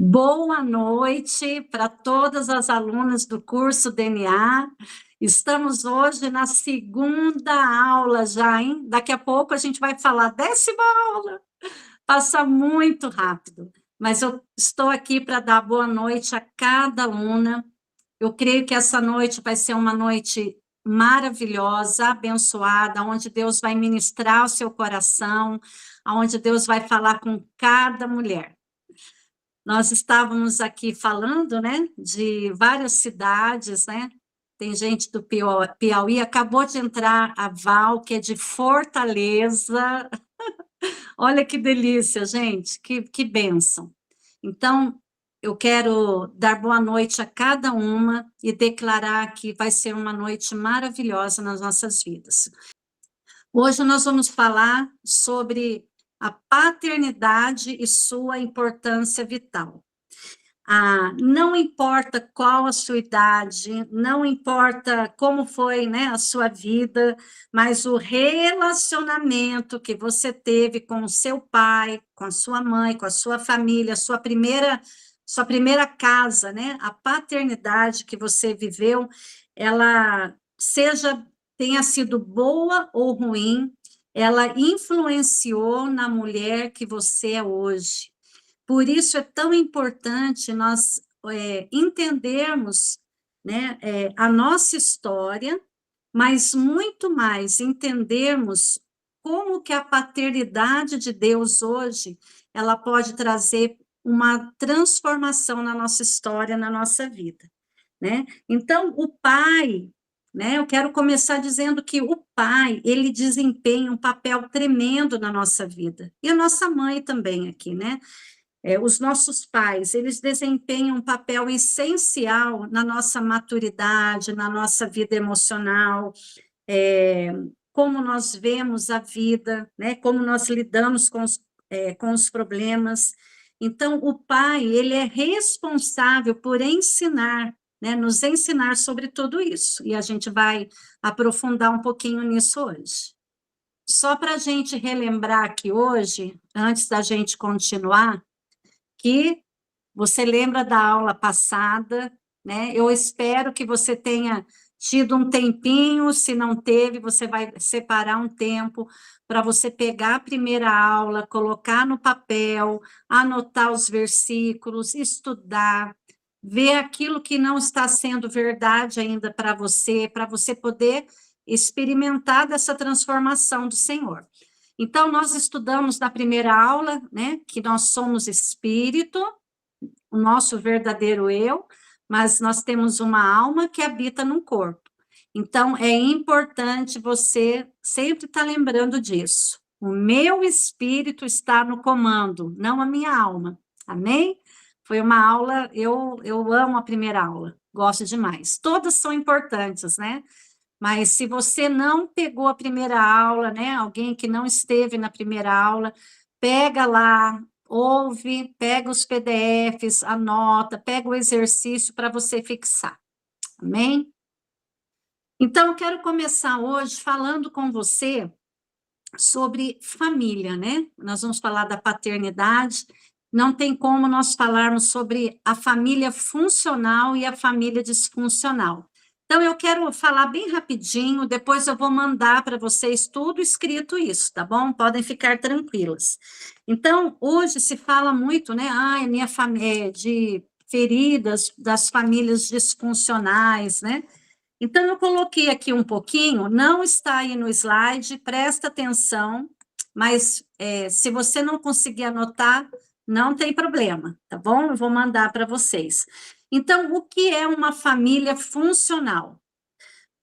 Boa noite para todas as alunas do curso DNA. Estamos hoje na segunda aula já, hein? Daqui a pouco a gente vai falar a 10ª aula. Passa muito rápido, mas eu estou aqui para dar boa noite a cada aluna. Eu creio que essa noite vai ser uma noite maravilhosa, abençoada, onde Deus vai ministrar o seu coração, onde Deus vai falar com cada mulher. Nós estávamos aqui falando, né, de várias cidades, né? Tem gente do Piauí, acabou de entrar a Val, que é de Fortaleza. Olha que delícia, gente, que bênção. Então, eu quero dar boa noite a cada uma e declarar que vai ser uma noite maravilhosa nas nossas vidas. Hoje nós vamos falar sobre a paternidade e sua importância vital. Não importa qual a sua idade, não importa como foi, né, a sua vida, mas o relacionamento que você teve com o seu pai, com a sua mãe, com a sua família, sua primeira casa, né, a paternidade que você viveu, ela tenha sido boa ou ruim, ela influenciou na mulher que você é hoje. Por isso é tão importante nós entendermos, né, a nossa história, mas muito mais entendermos como que a paternidade de Deus hoje, ela pode trazer uma transformação na nossa história, na nossa vida, né? Então, o pai, né, eu quero começar dizendo que o pai, ele desempenha um papel tremendo na nossa vida, e a nossa mãe também aqui, né? Os nossos pais, eles desempenham um papel essencial na nossa maturidade, na nossa vida emocional, como nós vemos a vida, né? Como nós lidamos com os problemas. Então, o pai, ele é responsável por ensinar, né? Nos ensinar sobre tudo isso, e a gente vai aprofundar um pouquinho nisso hoje. Só para a gente relembrar aqui hoje, antes da gente continuar, que você lembra da aula passada, né? Eu espero que você tenha tido um tempinho, se não teve, você vai separar um tempo para você pegar a primeira aula, colocar no papel, anotar os versículos, estudar, ver aquilo que não está sendo verdade ainda para você poder experimentar dessa transformação do Senhor. Então, nós estudamos na primeira aula, né, que nós somos espírito, o nosso verdadeiro eu, mas nós temos uma alma que habita num corpo. Então, é importante você sempre estar lembrando disso. O meu espírito está no comando, não a minha alma. Amém? Foi uma aula, eu amo a primeira aula, gosto demais. Todas são importantes, né? Mas se você não pegou a primeira aula, né? Alguém que não esteve na primeira aula, pega lá, ouve, pega os PDFs, anota, pega o exercício para você fixar. Amém? Então, eu quero começar hoje falando com você sobre família, né? Nós vamos falar da paternidade. Não tem como nós falarmos sobre a família funcional e a família disfuncional. Então, eu quero falar bem rapidinho, depois eu vou mandar para vocês tudo escrito isso, tá bom? Podem ficar tranquilas. Então, hoje se fala muito, né? Minha família, de feridas das famílias disfuncionais, né? Então, eu coloquei aqui um pouquinho, não está aí no slide, presta atenção, mas se você não conseguir anotar, não tem problema, tá bom? Eu vou mandar para vocês. Então, o que é uma família funcional?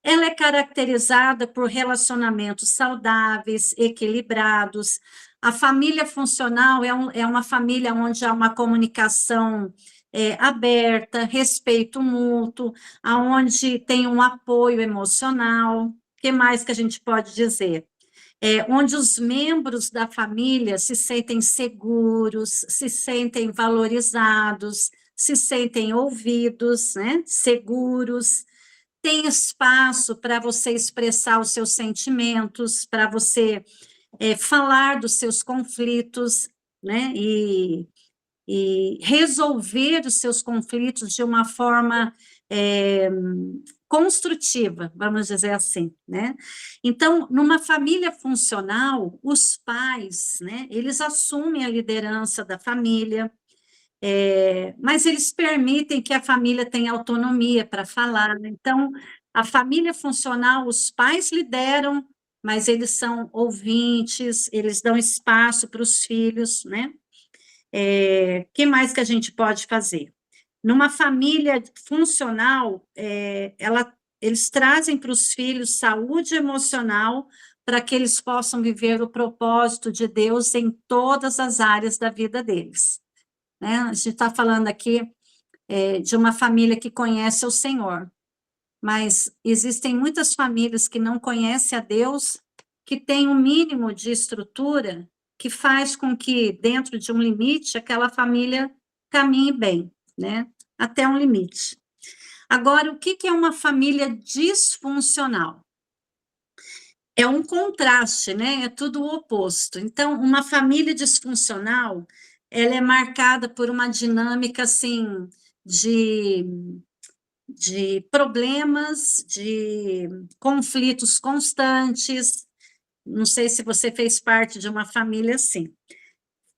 Ela é caracterizada por relacionamentos saudáveis, equilibrados. A família funcional é uma família onde há uma comunicação aberta, respeito mútuo, aonde tem um apoio emocional. O que mais que a gente pode dizer? Onde os membros da família se sentem seguros, se sentem valorizados, se sentem ouvidos, né? Seguros, tem espaço para você expressar os seus sentimentos, para você falar dos seus conflitos, né? E e resolver os seus conflitos de uma forma construtiva, vamos dizer assim, né? Então, numa família funcional, os pais, né, eles assumem a liderança da família, mas eles permitem que a família tenha autonomia para falar. Então, a família funcional, os pais lideram, mas eles são ouvintes, eles dão espaço para os filhos, né? Que mais que a gente pode fazer? Numa família funcional, eles trazem para os filhos saúde emocional para que eles possam viver o propósito de Deus em todas as áreas da vida deles, né? A gente está falando aqui de uma família que conhece o Senhor, mas existem muitas famílias que não conhecem a Deus, que têm um mínimo de estrutura que faz com que, dentro de um limite, aquela família caminhe bem, né? Até um limite. Agora, o que é uma família disfuncional? É um contraste, né? É tudo o oposto. Então, uma família disfuncional, ela é marcada por uma dinâmica, assim, de problemas, de conflitos constantes. Não sei se você fez parte de uma família assim.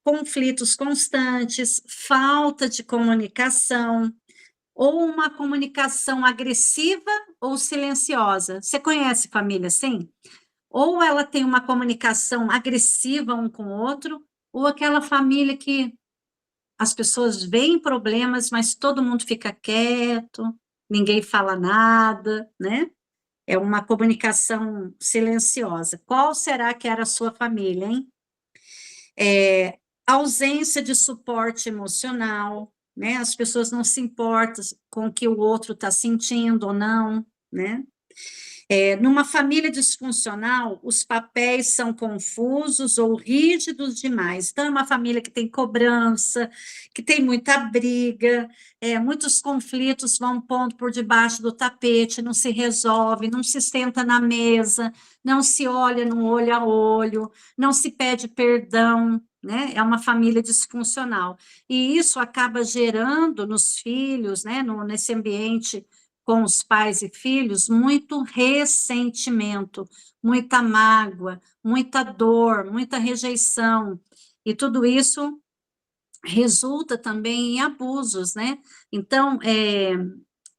Conflitos constantes, falta de comunicação, ou uma comunicação agressiva ou silenciosa. Você conhece família assim? Ou ela tem uma comunicação agressiva um com o outro, ou aquela família que as pessoas veem problemas, mas todo mundo fica quieto, ninguém fala nada, né? É uma comunicação silenciosa. Qual será que era a sua família, hein? Ausência de suporte emocional, né? As pessoas não se importam com o que o outro está sentindo ou não, né? Numa família disfuncional, os papéis são confusos ou rígidos demais. Então, é uma família que tem cobrança, que tem muita briga, muitos conflitos vão pondo por debaixo do tapete, não se resolve, não se senta na mesa, não se olha no olho a olho, não se pede perdão, né? É uma família disfuncional. E isso acaba gerando nos filhos, né, nesse ambiente com os pais e filhos, muito ressentimento, muita mágoa, muita dor, muita rejeição, e tudo isso resulta também em abusos, né? Então,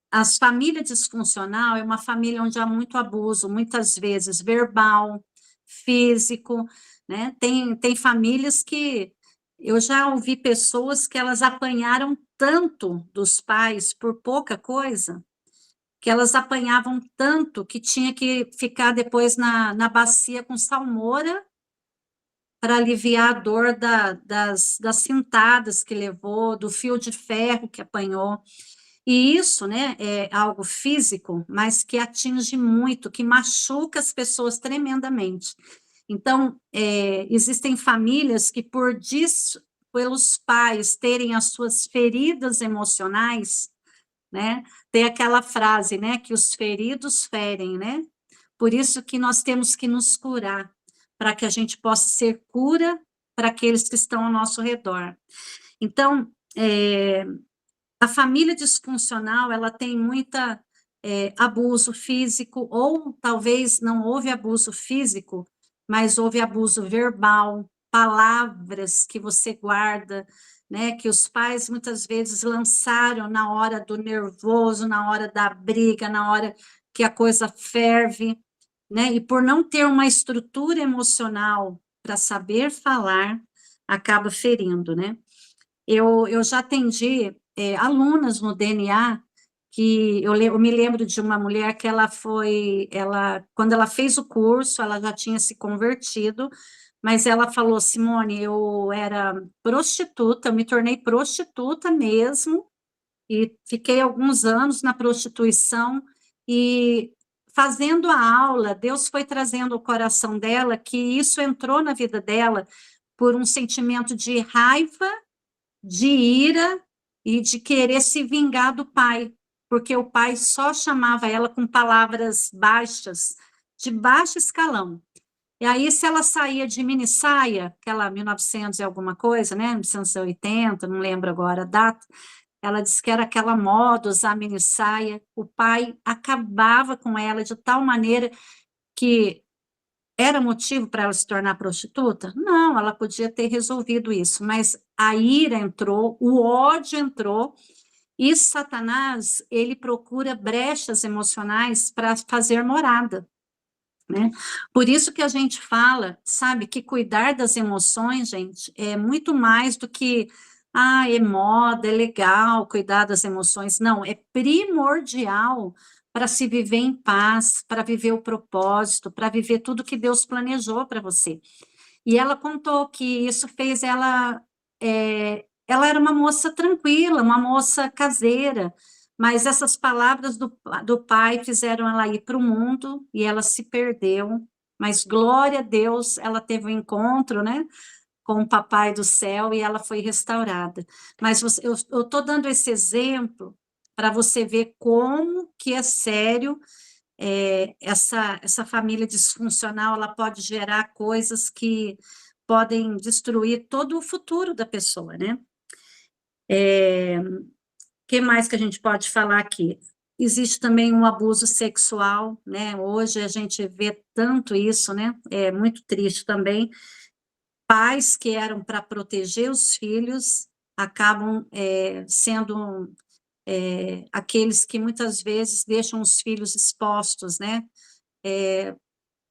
as famílias disfuncional é uma família onde há muito abuso, muitas vezes verbal, físico, né? Tem famílias que eu já ouvi pessoas que elas apanharam tanto dos pais por pouca coisa, que elas apanhavam tanto que tinha que ficar depois na bacia com salmoura para aliviar a dor das cintadas que levou, do fio de ferro que apanhou. E isso, né, é algo físico, mas que atinge muito, que machuca as pessoas tremendamente. Então, existem famílias que, pelos pais terem as suas feridas emocionais, né? Tem aquela frase, né, que os feridos ferem, né? Por isso que nós temos que nos curar, para que a gente possa ser cura para aqueles que estão ao nosso redor. Então, a família disfuncional, ela tem muita abuso físico, ou talvez não houve abuso físico, mas houve abuso verbal, palavras que você guarda, né, que os pais muitas vezes lançaram na hora do nervoso, na hora da briga, na hora que a coisa ferve, né, e por não ter uma estrutura emocional para saber falar, acaba ferindo, né? Eu já atendi alunas no DNA, que eu me lembro de uma mulher que quando ela fez o curso, ela já tinha se convertido, mas ela falou: Simone, eu era prostituta, eu me tornei prostituta mesmo, e fiquei alguns anos na prostituição, e fazendo a aula, Deus foi trazendo ao coração dela que isso entrou na vida dela por um sentimento de raiva, de ira e de querer se vingar do pai, porque o pai só chamava ela com palavras baixas, de baixo escalão. E aí, se ela saía de mini saia, aquela 1900 e alguma coisa, né, 1980, não lembro agora a data, ela disse que era aquela moda, usar mini saia, o pai acabava com ela de tal maneira que era motivo para ela se tornar prostituta? Não, ela podia ter resolvido isso, mas a ira entrou, o ódio entrou, e Satanás, ele procura brechas emocionais para fazer morada, né? Por isso que a gente fala, sabe, que cuidar das emoções, gente, é muito mais do que, é moda, é legal cuidar das emoções. Não, é primordial para se viver em paz, para viver o propósito, para viver tudo que Deus planejou para você. E ela contou que isso fez ela. Ela era uma moça tranquila, uma moça caseira, mas essas palavras do pai fizeram ela ir para o mundo e ela se perdeu. Mas glória a Deus, ela teve um encontro, né, com o papai do céu e ela foi restaurada. Mas eu estou dando esse exemplo para você ver como que é sério essa família disfuncional, ela pode gerar coisas que podem destruir todo o futuro da pessoa, né? Que mais que a gente pode falar aqui? Existe também um abuso sexual, né? Hoje a gente vê tanto isso, né? É muito triste também. Pais que eram para proteger os filhos acabam sendo aqueles que muitas vezes deixam os filhos expostos, né?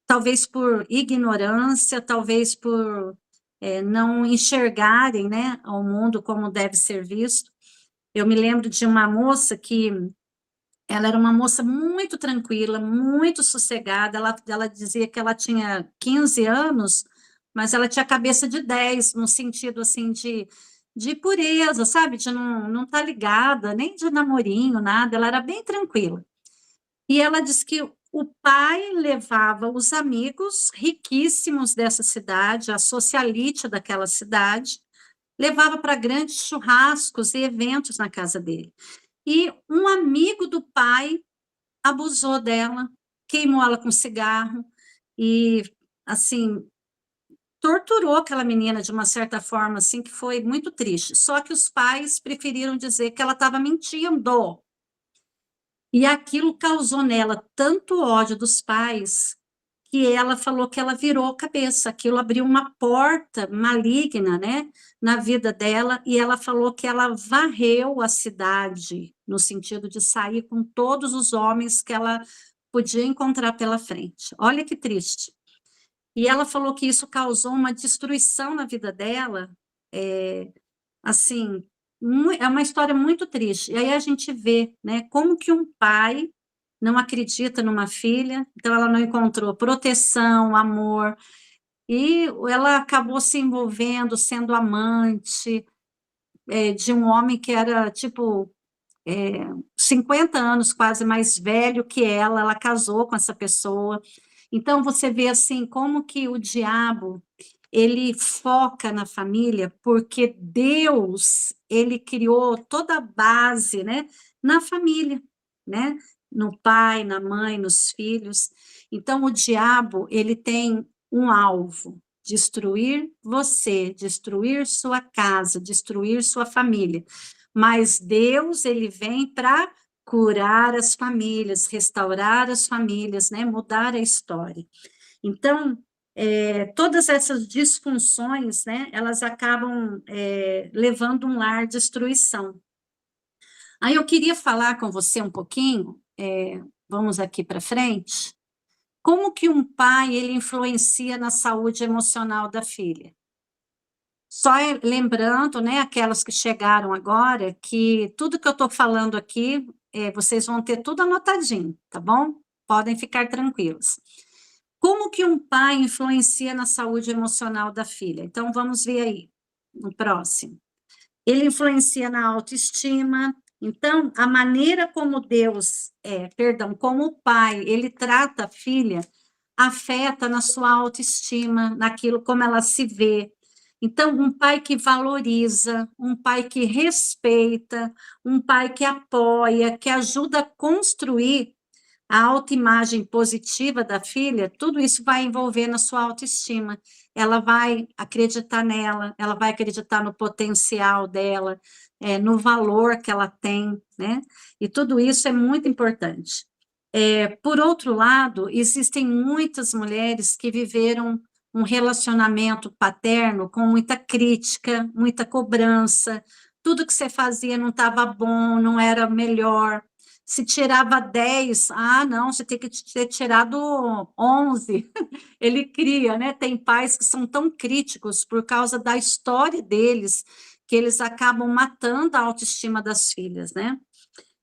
Talvez por ignorância, talvez por não enxergarem, né, o mundo como deve ser visto. Eu me lembro de uma moça que ela era uma moça muito tranquila, muito sossegada, ela dizia que ela tinha 15 anos, mas ela tinha cabeça de 10, no sentido, assim, de pureza, sabe, de não estar ligada, nem de namorinho, nada, ela era bem tranquila. E ela disse que o pai levava os amigos riquíssimos dessa cidade, a socialite daquela cidade, levava para grandes churrascos e eventos na casa dele. E um amigo do pai abusou dela, queimou ela com cigarro e, assim, torturou aquela menina de uma certa forma, assim, que foi muito triste. Só que os pais preferiram dizer que ela estava mentindo. E aquilo causou nela tanto ódio dos pais que ela falou que ela virou a cabeça, aquilo abriu uma porta maligna, né, na vida dela, e ela falou que ela varreu a cidade, no sentido de sair com todos os homens que ela podia encontrar pela frente. Olha que triste. E ela falou que isso causou uma destruição na vida dela, assim, é uma história muito triste. E aí a gente vê, né, como que um pai não acredita numa filha, então ela não encontrou proteção, amor, e ela acabou se envolvendo, sendo amante de um homem que era, tipo, 50 anos quase mais velho que ela casou com essa pessoa. Então, você vê, assim, como que o diabo, ele foca na família, porque Deus, ele criou toda a base, né, na família, né, no pai, na mãe, nos filhos. Então, o diabo, ele tem um alvo, destruir você, destruir sua casa, destruir sua família. Mas Deus, ele vem para curar as famílias, restaurar as famílias, né, mudar a história. Então, todas essas disfunções, né, elas acabam levando um lar à destruição. Aí eu queria falar com você um pouquinho, vamos aqui para frente, como que um pai ele influencia na saúde emocional da filha. Só lembrando, né, aquelas que chegaram agora, que tudo que eu estou falando aqui, vocês vão ter tudo anotadinho, tá bom? Podem ficar tranquilos. Como que um pai influencia na saúde emocional da filha? Então, vamos ver aí, no próximo. Ele influencia na autoestima. Então, a maneira como como o pai, ele trata a filha, afeta na sua autoestima, naquilo como ela se vê. Então, um pai que valoriza, um pai que respeita, um pai que apoia, que ajuda a construir, a autoimagem positiva da filha, tudo isso vai envolver na sua autoestima. Ela vai acreditar nela, ela vai acreditar no potencial dela, no valor que ela tem, né? E tudo isso é muito importante. Por outro lado, existem muitas mulheres que viveram um relacionamento paterno com muita crítica, muita cobrança, tudo que você fazia não estava bom, não era melhor. Se tirava 10, não, você tem que ter tirado 11. Ele cria, né? Tem pais que são tão críticos por causa da história deles, que eles acabam matando a autoestima das filhas, né?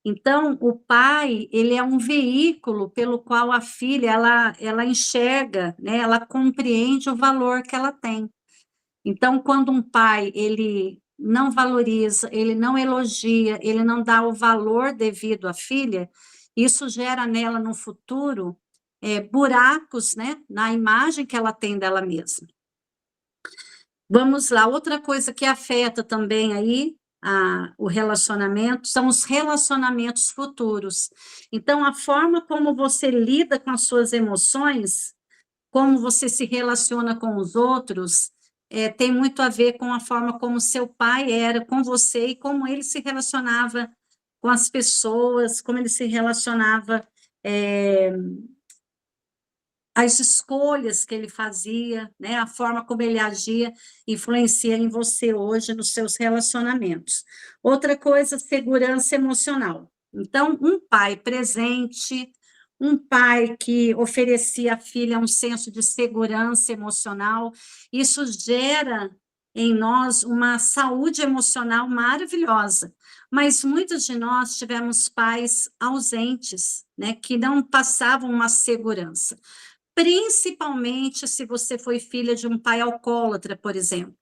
Então, o pai, ele é um veículo pelo qual a filha, ela enxerga, né? Ela compreende o valor que ela tem. Então, quando um pai, ele não valoriza, ele não elogia, ele não dá o valor devido à filha, isso gera nela, no futuro, buracos, né? Na imagem que ela tem dela mesma. Vamos lá, outra coisa que afeta também aí o relacionamento são os relacionamentos futuros. Então, a forma como você lida com as suas emoções, como você se relaciona com os outros, tem muito a ver com a forma como seu pai era com você e como ele se relacionava com as pessoas, como ele se relacionava, as escolhas que ele fazia, né, a forma como ele agia, influencia em você hoje nos seus relacionamentos. Outra coisa, segurança emocional. Então, um pai presente, um pai que oferecia à filha um senso de segurança emocional, isso gera em nós uma saúde emocional maravilhosa. Mas muitos de nós tivemos pais ausentes, né, que não passavam uma segurança, principalmente se você foi filha de um pai alcoólatra, por exemplo.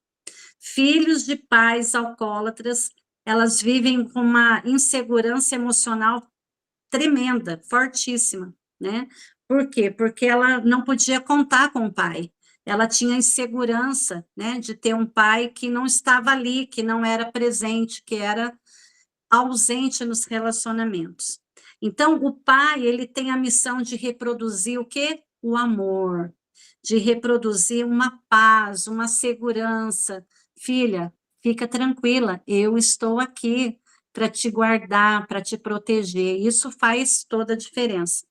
Filhos de pais alcoólatras, elas vivem com uma insegurança emocional tremenda, fortíssima, né? Por quê? Porque ela não podia contar com o pai. Ela tinha insegurança, né, de ter um pai que não estava ali, que não era presente, que era ausente nos relacionamentos. Então, o pai, ele tem a missão de reproduzir o quê? O amor, de reproduzir uma paz, uma segurança. Filha, fica tranquila, eu estou aqui para te guardar, para te proteger. Isso faz toda a diferença.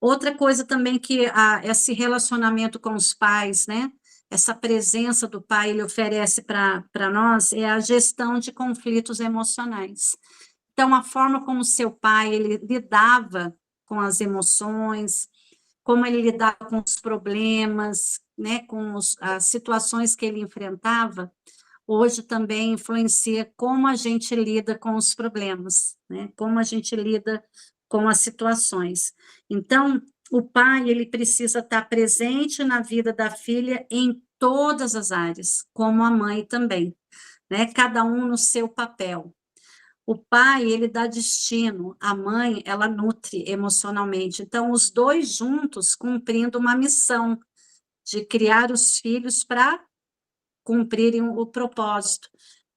Outra coisa também que esse relacionamento com os pais, né? Essa presença do pai, ele oferece para nós, é a gestão de conflitos emocionais. Então, a forma como seu pai, ele lidava com as emoções, como ele lidava com os problemas, né, com as situações que ele enfrentava, hoje também influencia como a gente lida com os problemas, né, como a gente lida com as situações. Então, o pai, ele precisa estar presente na vida da filha em todas as áreas, como a mãe também, né, cada um no seu papel. O pai, ele dá destino, a mãe, ela nutre emocionalmente. Então, os dois juntos cumprindo uma missão de criar os filhos para cumprirem o propósito,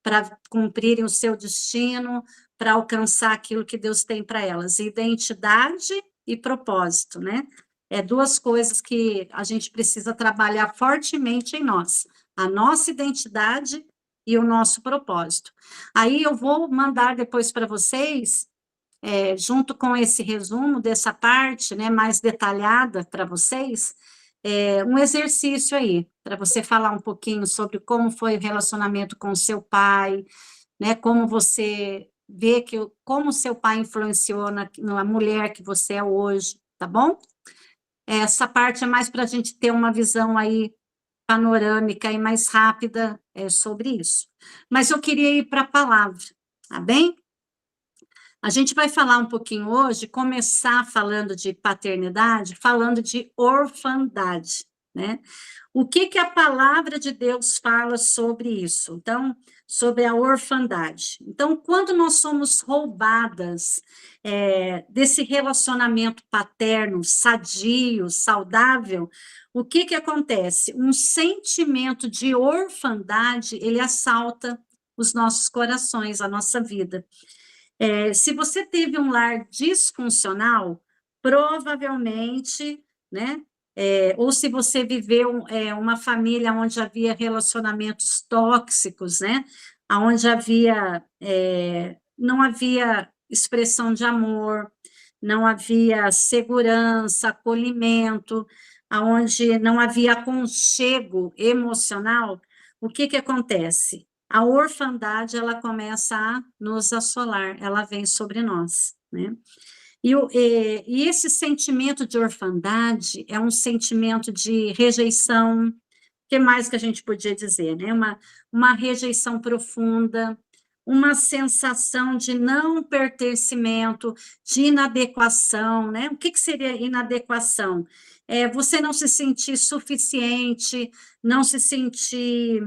para cumprirem o seu destino, para alcançar aquilo que Deus tem para elas, identidade e propósito, né? É duas coisas que a gente precisa trabalhar fortemente em nós, a nossa identidade e o nosso propósito. Aí eu vou mandar depois para vocês, junto com esse resumo dessa parte, né, mais detalhada para vocês, um exercício aí, para você falar um pouquinho sobre como foi o relacionamento com o seu pai, né, como você vê como seu pai influenciou na mulher que você é hoje, tá bom? Essa parte é mais para a gente ter uma visão aí panorâmica e mais rápida sobre isso. Mas eu queria ir para a palavra, tá bem? A gente vai falar um pouquinho hoje, começar falando de paternidade, falando de orfandade, né? O que a palavra de Deus fala sobre isso? Então, sobre a orfandade. Então, quando nós somos roubadas desse relacionamento paterno, sadio, saudável, o que acontece? Um sentimento de orfandade, ele assalta os nossos corações, a nossa vida. Se você teve um lar disfuncional, provavelmente, né? Ou se você viveu uma família onde havia relacionamentos tóxicos, né? Onde não havia expressão de amor, não havia segurança, acolhimento, onde não havia aconchego emocional, o que que acontece? A orfandade, ela começa a nos assolar, ela vem sobre nós, né? E esse sentimento de orfandade é um sentimento de rejeição, o que mais que a gente podia dizer, né? Uma rejeição profunda, uma sensação de não pertencimento, de inadequação, né? O que que seria inadequação? Você não se sentir suficiente, não se sentir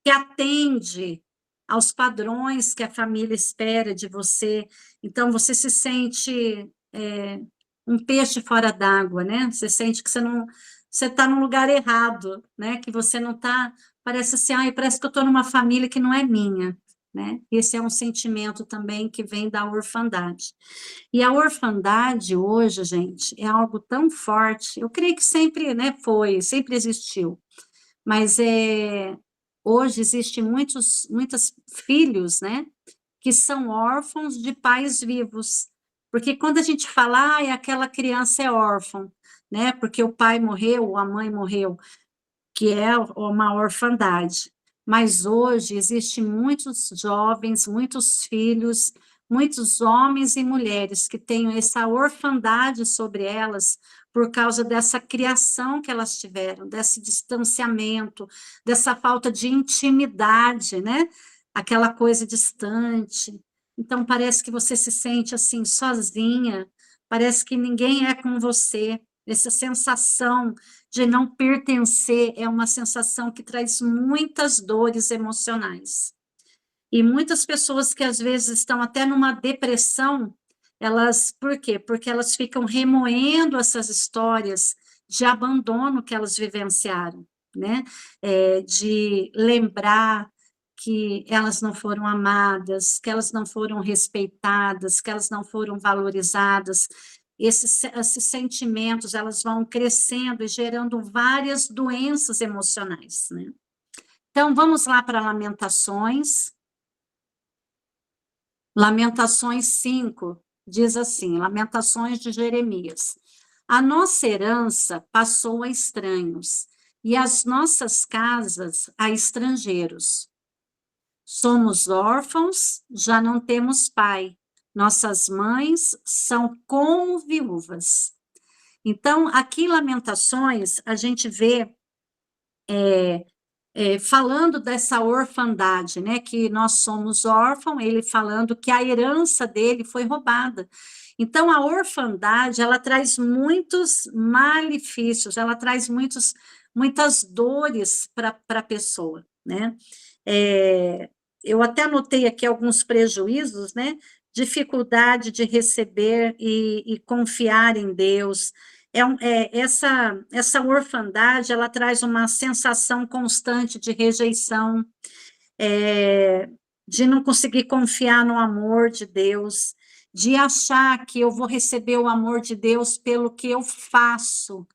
que atende aos padrões que a família espera de você. Então, você se sente um peixe fora d'água, né? Você sente que você está no lugar errado, né? Que você não está, parece assim, parece que eu estou numa família que não é minha, né? Esse é um sentimento também que vem da orfandade. E a orfandade hoje, gente, é algo tão forte. Eu creio que sempre, né, sempre existiu, mas hoje existem muitos filhos, né, que são órfãos de pais vivos, porque quando a gente fala, aquela criança é órfã, né, porque o pai morreu, ou a mãe morreu, que é uma orfandade. Mas hoje existem muitos jovens, muitos filhos, muitos homens e mulheres que têm essa orfandade sobre elas por causa dessa criação que elas tiveram, desse distanciamento, dessa falta de intimidade, né? Aquela coisa distante. Então, parece que você se sente assim, sozinha, parece que ninguém é com você, essa sensação de não pertencer é uma sensação que traz muitas dores emocionais. E muitas pessoas que às vezes estão até numa depressão, por quê? Porque elas ficam remoendo essas histórias de abandono que elas vivenciaram, né? De lembrar que elas não foram amadas, que elas não foram respeitadas, que elas não foram valorizadas. Esses sentimentos, elas vão crescendo e gerando várias doenças emocionais, né? Então, vamos lá para Lamentações. Lamentações 5, diz assim, Lamentações de Jeremias. A nossa herança passou a estranhos, e as nossas casas a estrangeiros. Somos órfãos, já não temos pai. Nossas mães são como viúvas. Então, aqui em Lamentações, a gente vê falando dessa orfandade, né, que nós somos órfãos, ele falando que a herança dele foi roubada. Então, a orfandade, ela traz muitos malefícios, ela traz muitas dores para a pessoa, né? Eu até anotei aqui alguns prejuízos, né? Dificuldade de receber e confiar em Deus. Essa orfandade, ela traz uma sensação constante de rejeição, de não conseguir confiar no amor de Deus, de achar que eu vou receber o amor de Deus pelo que eu faço,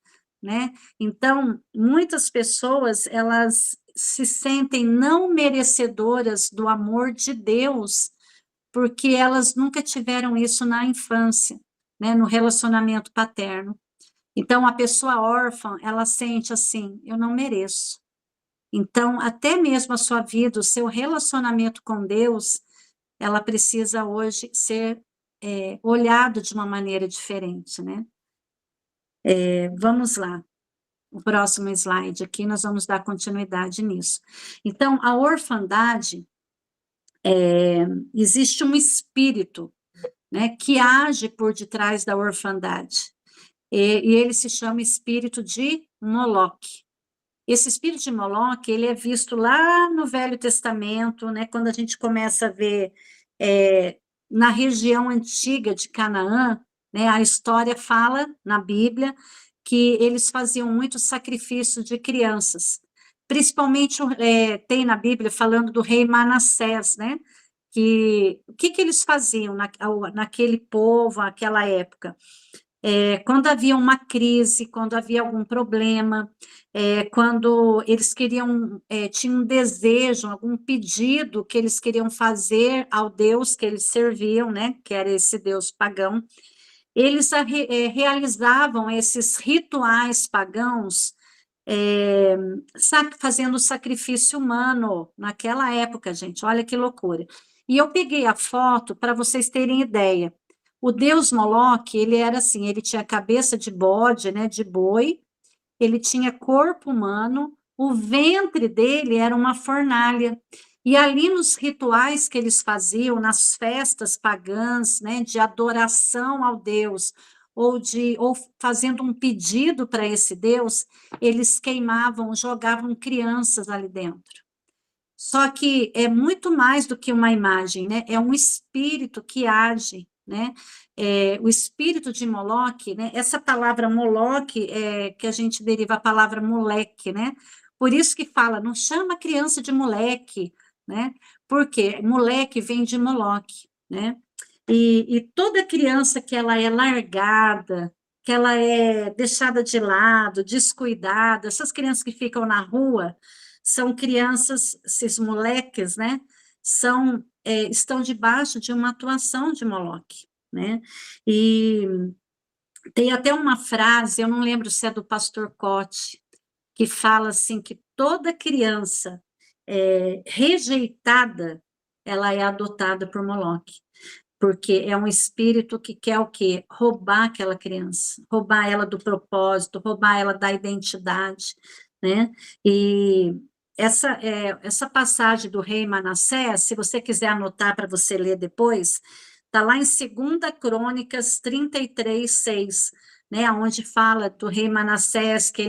né? Então, muitas pessoas, elas se sentem não merecedoras do amor de Deus, porque elas nunca tiveram isso na infância, né, no relacionamento paterno. Então, a pessoa órfã, ela sente assim, eu não mereço. Então, até mesmo a sua vida, o seu relacionamento com Deus, ela precisa hoje ser olhado de uma maneira diferente, né? Vamos lá. O próximo slide aqui, nós vamos dar continuidade nisso. Então, a orfandade, existe um espírito, né, que age por detrás da orfandade, e ele se chama espírito de Moloque. Esse espírito de Moloque, ele é visto lá no Velho Testamento, né, quando a gente começa a ver na região antiga de Canaã, né, a história fala na Bíblia que eles faziam muito sacrifício de crianças, principalmente tem na Bíblia falando do rei Manassés, né, que o que eles faziam naquele povo, naquela época? Quando havia uma crise, quando havia algum problema, quando eles queriam, tinham um desejo, algum pedido que eles queriam fazer ao Deus que eles serviam, né, que era esse Deus pagão, eles realizavam esses rituais pagãos, fazendo sacrifício humano naquela época, gente, olha que loucura. E eu peguei a foto para vocês terem ideia. O deus Moloque, ele era assim, ele tinha cabeça de bode, né, de boi, ele tinha corpo humano, o ventre dele era uma fornalha. E ali nos rituais que eles faziam, nas festas pagãs, né, de adoração ao Deus, ou fazendo um pedido para esse Deus, eles queimavam, jogavam crianças ali dentro. Só que é muito mais do que uma imagem, né? É um espírito que age, né? O espírito de Moloque, né? Essa palavra Moloque é que a gente deriva a palavra moleque, né? Por isso que fala, não chama a criança de moleque, né? Porque moleque vem de Moloque, né? E toda criança que ela é largada, que ela é deixada de lado, descuidada, essas crianças que ficam na rua, são crianças, esses moleques, né? Estão debaixo de uma atuação de Moloque, né? E tem até uma frase, eu não lembro se é do pastor Cote, que fala assim que toda criança rejeitada, ela é adotada por Moloque, porque é um espírito que quer o quê? Roubar aquela criança, roubar ela do propósito, roubar ela da identidade, né? E essa passagem do rei Manassés, se você quiser anotar para você ler depois, está lá em 2 Crônicas 33:6, né? Onde fala do rei Manassés, que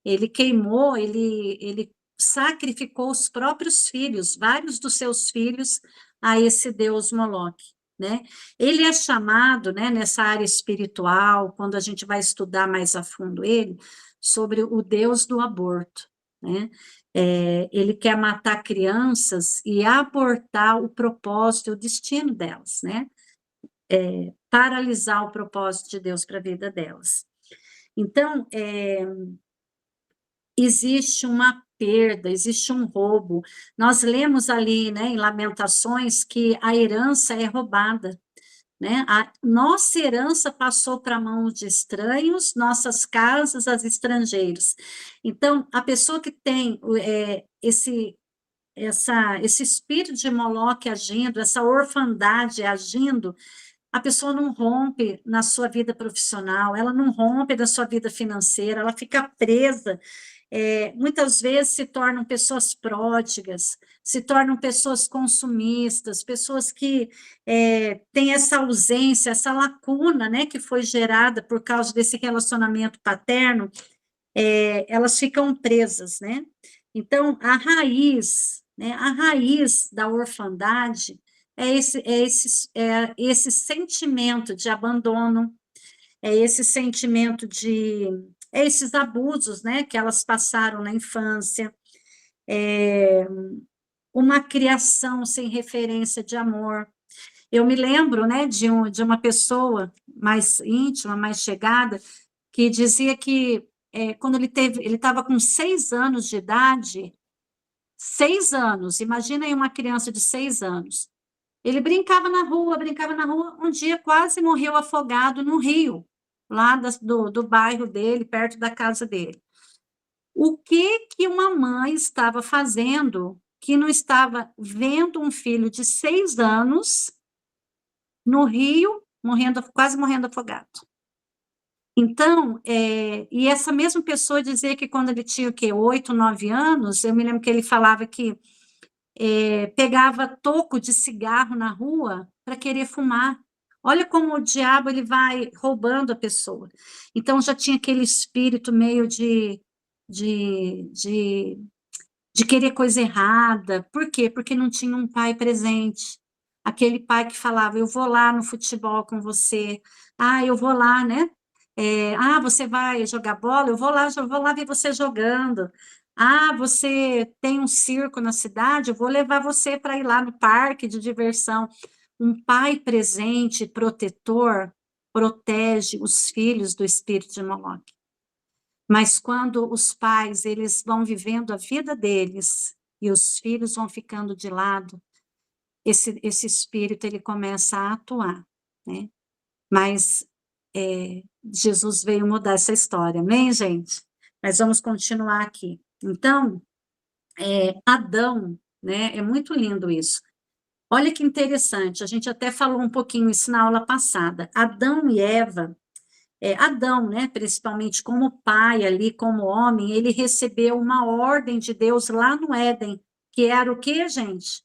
ele queimou, ele sacrificou os próprios filhos, vários dos seus filhos, a esse deus Moloque, né? Ele é chamado, né, nessa área espiritual, quando a gente vai estudar mais a fundo ele, sobre o Deus do aborto, né? Ele quer matar crianças e abortar o propósito e o destino delas, né? Paralisar o propósito de Deus para a vida delas. Então, existe uma perda, existe um roubo. Nós lemos ali, né, em Lamentações, que a herança é roubada, né? A nossa herança passou para a mão de estranhos, nossas casas aos estrangeiros. Então, a pessoa que tem esse espírito de Moloque agindo, essa orfandade agindo, a pessoa não rompe na sua vida profissional, ela não rompe na sua vida financeira, ela fica presa. Muitas vezes se tornam pessoas pródigas, se tornam pessoas consumistas, pessoas que têm essa ausência, essa lacuna, né, que foi gerada por causa desse relacionamento paterno, elas ficam presas, né? Então, a raiz da orfandade é esse sentimento de abandono, é esse sentimento de esses abusos, né, que elas passaram na infância, uma criação sem referência de amor. Eu me lembro, né, de uma pessoa mais íntima, mais chegada, que dizia que quando ele estava com 6 anos de idade, 6 anos, imagina aí uma criança de 6 anos, ele brincava na rua, um dia quase morreu afogado no rio, lá do bairro dele, perto da casa dele. O que uma mãe estava fazendo que não estava vendo um filho de 6 anos no rio, quase morrendo afogado? Então, e essa mesma pessoa dizia que quando ele tinha o quê? 8, 9 anos, eu me lembro que ele falava que pegava toco de cigarro na rua para querer fumar. Olha como o diabo ele vai roubando a pessoa. Então, já tinha aquele espírito meio de, de, de querer coisa errada. Por quê? Porque não tinha um pai presente. Aquele pai que falava, eu vou lá no futebol com você. Ah, eu vou lá, né? Você vai jogar bola? Eu vou lá ver você jogando. Ah, você tem um circo na cidade? Eu vou levar você para ir lá no parque de diversão. Um pai presente, protetor, protege os filhos do espírito de Moloque. Mas quando os pais, eles vão vivendo a vida deles e os filhos vão ficando de lado, esse espírito, ele começa a atuar, né? Mas Jesus veio mudar essa história, amém, gente? Mas vamos continuar aqui. Então, Adão, né? É muito lindo isso. Olha que interessante, a gente até falou um pouquinho isso na aula passada. Adão e Eva, Adão, né, principalmente como pai ali, como homem, ele recebeu uma ordem de Deus lá no Éden, que era o quê, gente?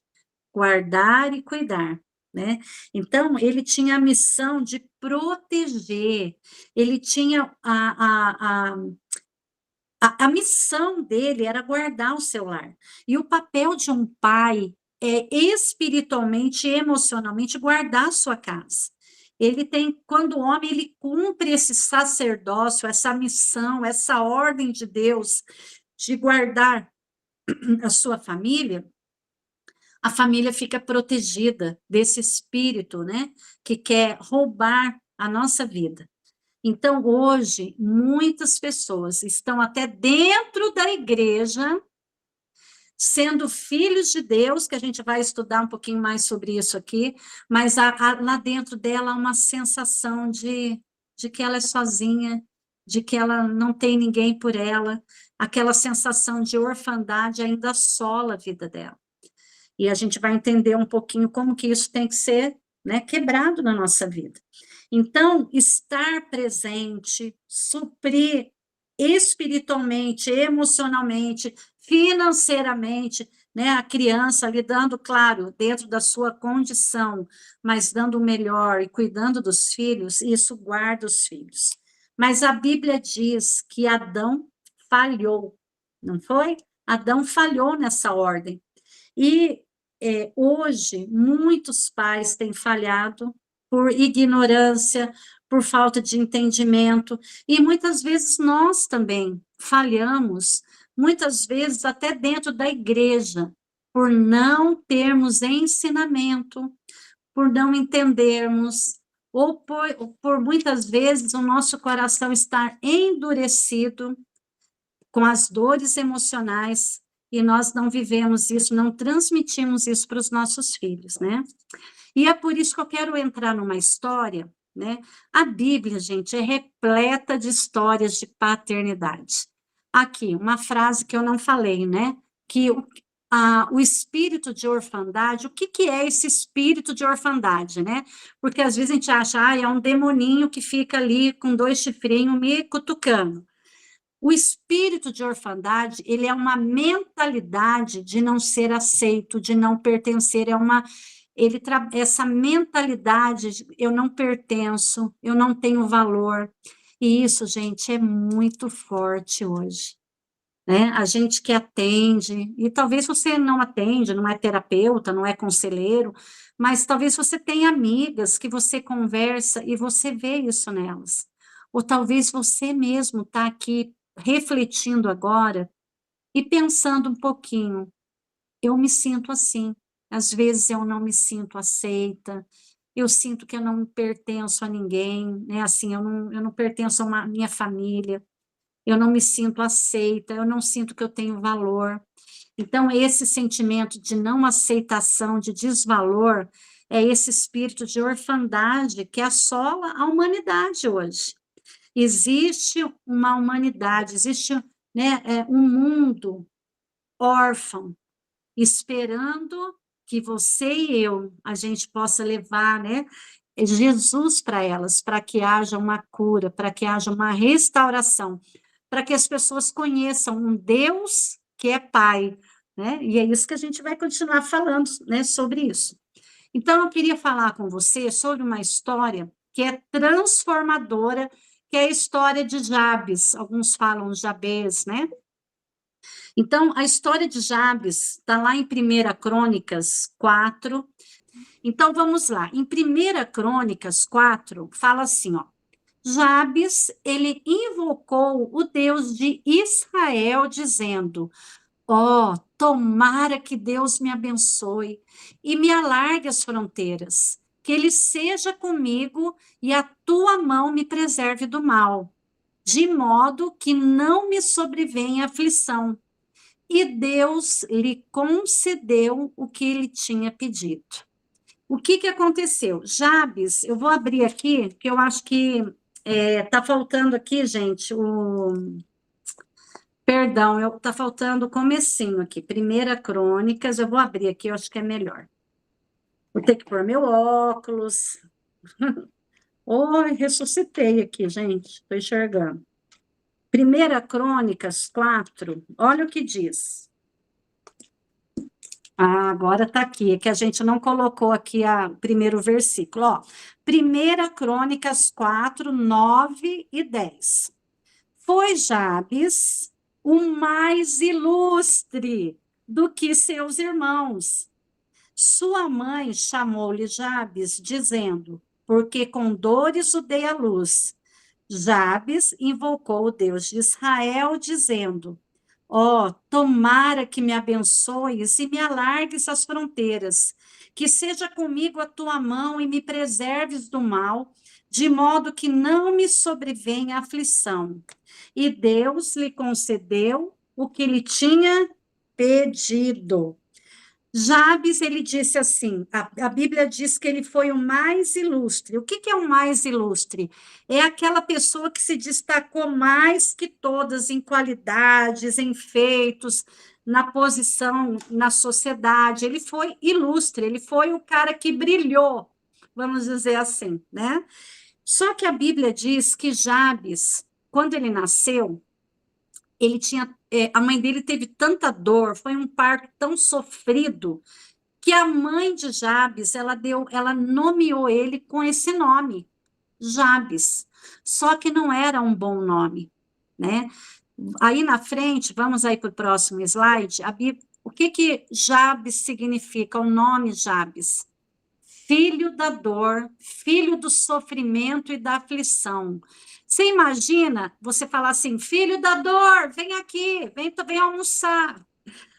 Guardar e cuidar, né? Então, ele tinha a missão de proteger, ele tinha a missão dele era guardar o seu lar. E o papel de um pai é espiritualmente e emocionalmente guardar a sua casa. Ele tem, quando o homem ele cumpre esse sacerdócio, essa missão, essa ordem de Deus de guardar a sua família, a família fica protegida desse espírito, né, que quer roubar a nossa vida. Então, hoje, muitas pessoas estão até dentro da igreja, sendo filhos de Deus, que a gente vai estudar um pouquinho mais sobre isso aqui, mas lá dentro dela há uma sensação de que ela é sozinha, de que ela não tem ninguém por ela, aquela sensação de orfandade ainda assola a vida dela. E a gente vai entender um pouquinho como que isso tem que ser, né, quebrado na nossa vida. Então, estar presente, suprir espiritualmente, emocionalmente, financeiramente, né, a criança lidando, claro, dentro da sua condição, mas dando o melhor e cuidando dos filhos, isso guarda os filhos. Mas a Bíblia diz que Adão falhou, não foi? Adão falhou nessa ordem. E hoje, muitos pais têm falhado por ignorância, por falta de entendimento, e muitas vezes nós também falhamos, muitas vezes até dentro da igreja, por não termos ensinamento, por não entendermos, ou por muitas vezes o nosso coração estar endurecido com as dores emocionais, e nós não vivemos isso, não transmitimos isso para os nossos filhos, né? E é por isso que eu quero entrar numa história, né? A Bíblia, gente, é repleta de histórias de paternidade. Aqui, uma frase que eu não falei, né? Que o espírito de orfandade, o que, que é esse espírito de orfandade, né? Porque às vezes a gente acha, é um demoninho que fica ali com 2 chifrinhos me cutucando. O espírito de orfandade, ele é uma mentalidade de não ser aceito, de não pertencer, essa mentalidade de eu não pertenço, eu não tenho valor. E isso, gente, é muito forte hoje, né? A gente que atende, e talvez você não atende, não é terapeuta, não é conselheiro, mas talvez você tenha amigas que você conversa e você vê isso nelas. Ou talvez você mesmo está aqui refletindo agora e pensando um pouquinho, eu me sinto assim, às vezes eu não me sinto aceita, eu sinto que eu não pertenço a ninguém, né? Assim, eu não pertenço a minha família, eu não me sinto aceita, eu não sinto que eu tenho valor. Então, esse sentimento de não aceitação, de desvalor, é esse espírito de orfandade que assola a humanidade hoje. Existe uma humanidade, existe, né, um mundo órfão, esperando que você e eu, a gente possa levar, né, Jesus para elas, para que haja uma cura, para que haja uma restauração, para que as pessoas conheçam um Deus que é Pai, né? E é isso que a gente vai continuar falando, né, sobre isso. Então, eu queria falar com você sobre uma história que é transformadora, que é a história de Jabes, alguns falam Jabez, né? Então, a história de Jabes está lá em 1 Crônicas 4. Então, vamos lá. Em 1 Crônicas 4, fala assim, ó. Jabes, ele invocou o Deus de Israel, dizendo, tomara que Deus me abençoe e me alargue as fronteiras, que ele seja comigo e a tua mão me preserve do mal, de modo que não me sobrevenha aflição. E Deus lhe concedeu o que ele tinha pedido. O que aconteceu? Jabes, eu vou abrir aqui, porque eu acho que está faltando aqui, gente, Perdão, está faltando o comecinho aqui. Primeira Crônicas, eu vou abrir aqui, eu acho que é melhor. Vou ter que pôr meu óculos. Oi, ressuscitei aqui, gente, estou enxergando. Primeira Crônicas 4, olha o que diz. Ah, agora está aqui, é que a gente não colocou aqui o primeiro versículo. Ó, Primeira Crônicas 4, 9 e 10. Foi Jabes o mais ilustre do que seus irmãos. Sua mãe chamou-lhe Jabes, dizendo, porque com dores o dei à luz. Jabes invocou o Deus de Israel, dizendo, tomara que me abençoes e me alargues as fronteiras, que seja comigo a tua mão e me preserves do mal, de modo que não me sobrevenha aflição. E Deus lhe concedeu o que lhe tinha pedido. Jabes, ele disse assim, a Bíblia diz que ele foi o mais ilustre. O que é o mais ilustre? É aquela pessoa que se destacou mais que todas em qualidades, em feitos, na posição na sociedade. Ele foi ilustre, ele foi o cara que brilhou, vamos dizer assim, né? Só que a Bíblia diz que Jabes, quando ele nasceu, ele tinha, a mãe dele teve tanta dor, foi um parto tão sofrido, que a mãe de Jabes, ela nomeou ele com esse nome, Jabes. Só que não era um bom nome, né? Aí na frente, vamos aí para o próximo slide, o que Jabes significa, o nome Jabes? Filho da dor, filho do sofrimento e da aflição. Você imagina você falar assim, filho da dor, vem aqui, vem almoçar.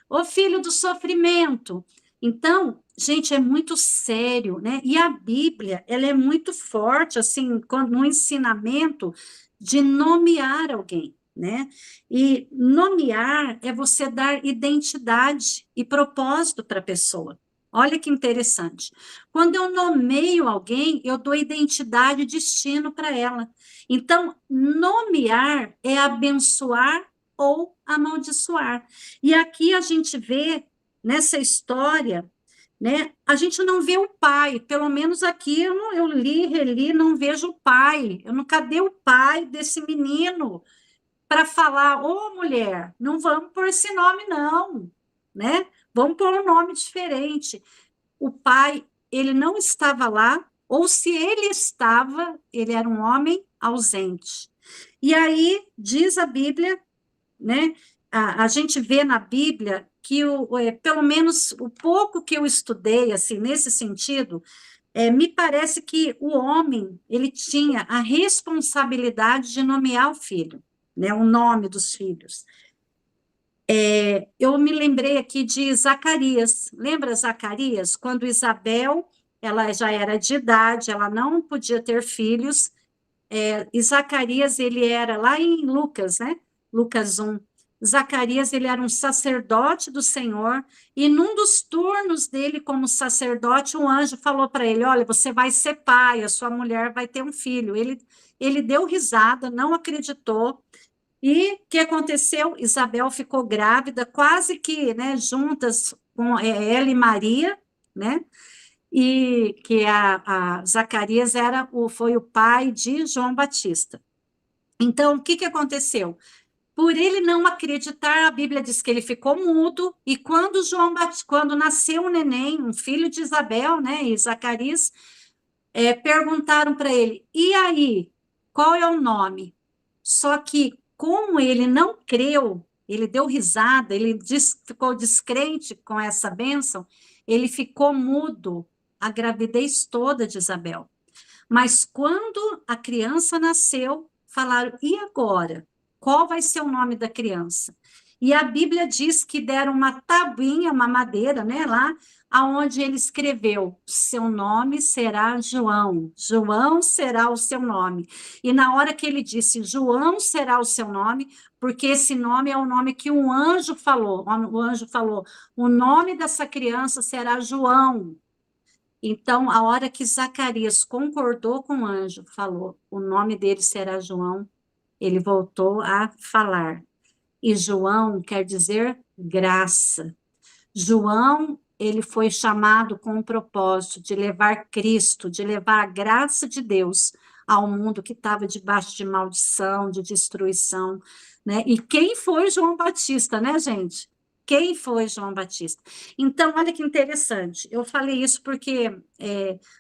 Ô filho do sofrimento. Então, gente, é muito sério, né? E a Bíblia, ela é muito forte, assim, no ensinamento de nomear alguém, né? E nomear é você dar identidade e propósito para a pessoa. Olha que interessante. Quando eu nomeio alguém, eu dou identidade e destino para ela. Então, nomear é abençoar ou amaldiçoar. E aqui a gente vê, nessa história, né, a gente não vê o pai, pelo menos aqui eu li, reli, não vejo o pai. Cadê o pai desse menino para falar, mulher, não vamos pôr esse nome não, né? Vamos pôr um nome diferente. O pai, ele não estava lá, ou se ele estava, ele era um homem ausente. E aí, diz a Bíblia, né? A gente vê na Bíblia que, pelo menos o pouco que eu estudei, assim, nesse sentido, me parece que o homem, ele tinha a responsabilidade de nomear o filho, né? O nome dos filhos. Eu me lembrei aqui de Zacarias. Lembra Zacarias? Quando Isabel, ela já era de idade, ela não podia ter filhos, e Zacarias, ele era lá em Lucas, né? Lucas 1. Zacarias, ele era um sacerdote do Senhor, e num dos turnos dele como sacerdote, um anjo falou para ele, olha, você vai ser pai, a sua mulher vai ter um filho. Ele deu risada, não acreditou, e o que aconteceu? Isabel ficou grávida, quase que, né, juntas com ela e Maria, né? E que a Zacarias foi o pai de João Batista. Então, o que aconteceu? Por ele não acreditar, a Bíblia diz que ele ficou mudo, e quando nasceu um neném, um filho de Isabel, né, e Zacarias, perguntaram para ele, e aí, qual é o nome? Só que, como ele não creu, ele deu risada, ficou descrente com essa bênção, ele ficou mudo a gravidez toda de Isabel. Mas quando a criança nasceu, falaram, e agora? Qual vai ser o nome da criança? E a Bíblia diz que deram uma tabuinha, uma madeira, né, lá, aonde ele escreveu: seu nome será João, João será o seu nome. E na hora que ele disse, João será o seu nome, porque esse nome é o nome que um anjo falou, o anjo falou, o nome dessa criança será João. Então, a hora que Zacarias concordou com o anjo, falou, o nome dele será João, ele voltou a falar. E João quer dizer graça. João, ele foi chamado com o propósito de levar Cristo, de levar a graça de Deus ao mundo que estava debaixo de maldição, de destruição, né? E quem foi João Batista, né, gente? Quem foi João Batista? Então, olha que interessante. Eu falei isso porque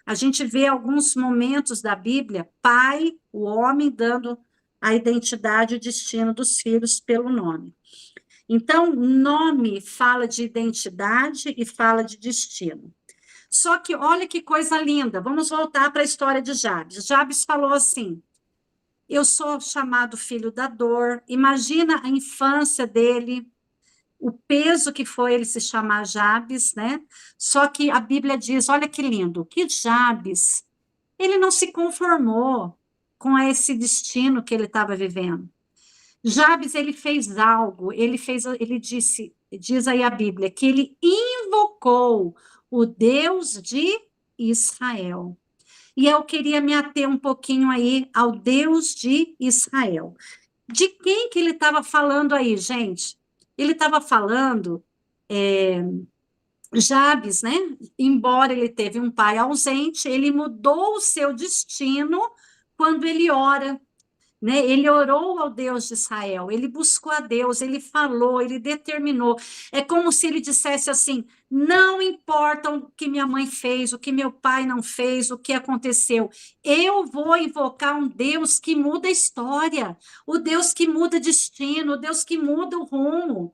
a gente vê alguns momentos da Bíblia, pai, o homem, dando a identidade e o destino dos filhos pelo nome. Então, nome fala de identidade e fala de destino. Só que olha que coisa linda, vamos voltar para a história de Jabes. Jabes falou assim: eu sou chamado filho da dor. Imagina a infância dele, o peso que foi ele se chamar Jabes, né? Só que a Bíblia diz, olha que lindo, que Jabes, ele não se conformou com esse destino que ele estava vivendo. Jabes, ele fez algo, ele disse, diz aí a Bíblia, que ele invocou o Deus de Israel. E eu queria me ater um pouquinho aí ao Deus de Israel. De quem que ele estava falando aí, gente? Ele estava falando, Jabes, né? Embora ele teve um pai ausente, ele mudou o seu destino quando ele ora, né? Ele orou ao Deus de Israel, ele buscou a Deus, ele falou, ele determinou. É como se ele dissesse assim: não importa o que minha mãe fez, o que meu pai não fez, o que aconteceu, eu vou invocar um Deus que muda a história, o Deus que muda destino, o Deus que muda o rumo.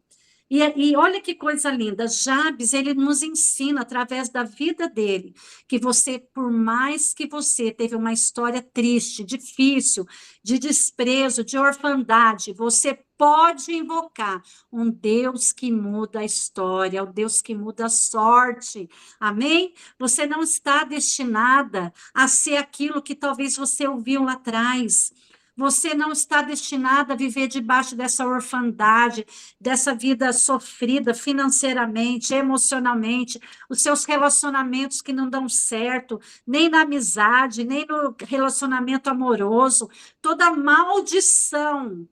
E olha que coisa linda, Jabes, ele nos ensina através da vida dele, que você, por mais que você teve uma história triste, difícil, de desprezo, de orfandade, você pode invocar um Deus que muda a história, o Deus que muda a sorte, amém? Você não está destinada a ser aquilo que talvez você ouviu lá atrás. Você não está destinada a viver debaixo dessa orfandade, dessa vida sofrida financeiramente, emocionalmente, os seus relacionamentos que não dão certo, nem na amizade, nem no relacionamento amoroso. Toda maldição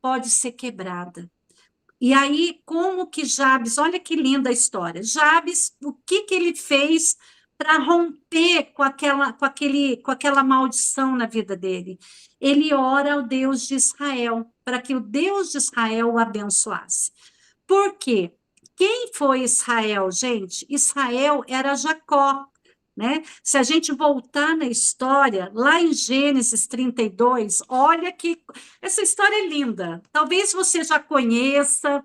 pode ser quebrada. E aí, como que Jabes, olha que linda a história. Jabes, o que que ele fez para romper com aquela maldição na vida dele? Ele ora ao Deus de Israel, para que o Deus de Israel o abençoasse. Por quê? Quem foi Israel, gente? Israel era Jacó, né? Se a gente voltar na história, lá em Gênesis 32, olha que essa história é linda. Talvez você já conheça,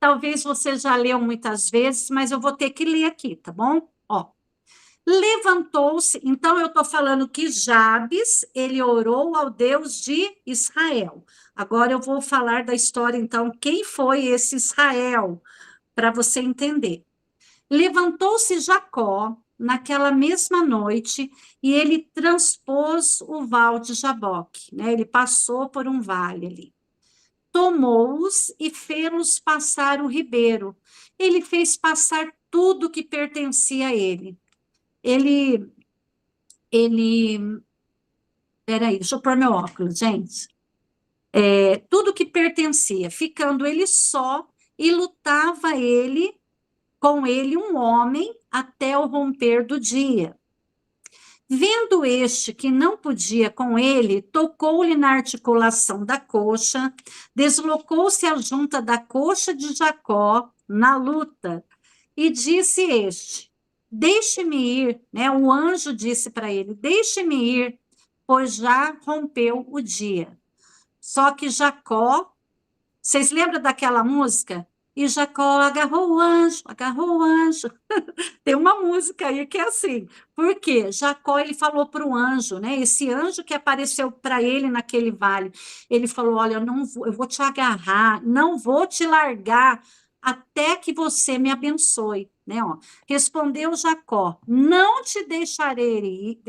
talvez você já leu muitas vezes, mas eu vou ter que ler aqui, tá bom? Ó, levantou-se, então eu estou falando que Jabes, ele orou ao Deus de Israel. Agora eu vou falar da história, então, quem foi esse Israel, para você entender. Levantou-se Jacó naquela mesma noite e ele transpôs o val de Jaboque, né? Ele passou por um vale ali. Tomou-os e fê-los passar o ribeiro. Ele fez passar tudo que pertencia a ele. Ele, peraí, deixa eu pôr meu óculos, gente. Tudo que pertencia, ficando ele só, e lutava com ele um homem até o romper do dia. Vendo este que não podia com ele, tocou-lhe na articulação da coxa, deslocou-se a junta da coxa de Jacó na luta, e disse este: deixe-me ir, né? O anjo disse para ele: deixe-me ir, pois já rompeu o dia. Só que Jacó, vocês lembram daquela música? E Jacó agarrou o anjo. Tem uma música aí que é assim, porque Jacó ele falou para o anjo, né? Esse anjo que apareceu para ele naquele vale, ele falou: Olha, eu vou te agarrar, não vou te largar até que você me abençoe, né? Ó, respondeu Jacó: Não te deixarei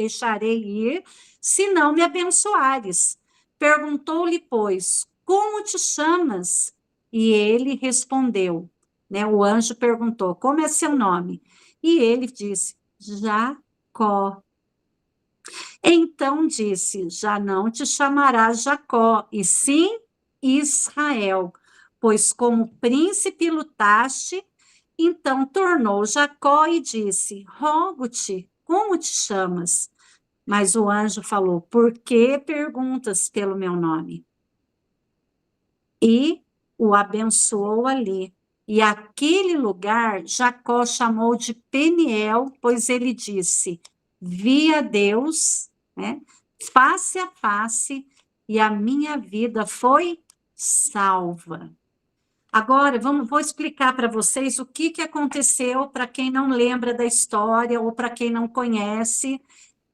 ir, se não me abençoares. Perguntou-lhe, pois, como te chamas? E ele respondeu, né? O anjo perguntou: Como é seu nome? E ele disse: Jacó. Então disse: Já não te chamarás Jacó, e sim Israel, pois como príncipe lutaste. Então tornou Jacó e disse: Rogo-te, como te chamas? Mas o anjo falou: Por que perguntas pelo meu nome? E o abençoou ali. E aquele lugar Jacó chamou de Peniel, pois ele disse: Vi a Deus, né, face a face, e a minha vida foi salva. Agora, vou explicar para vocês o que aconteceu para quem não lembra da história ou para quem não conhece.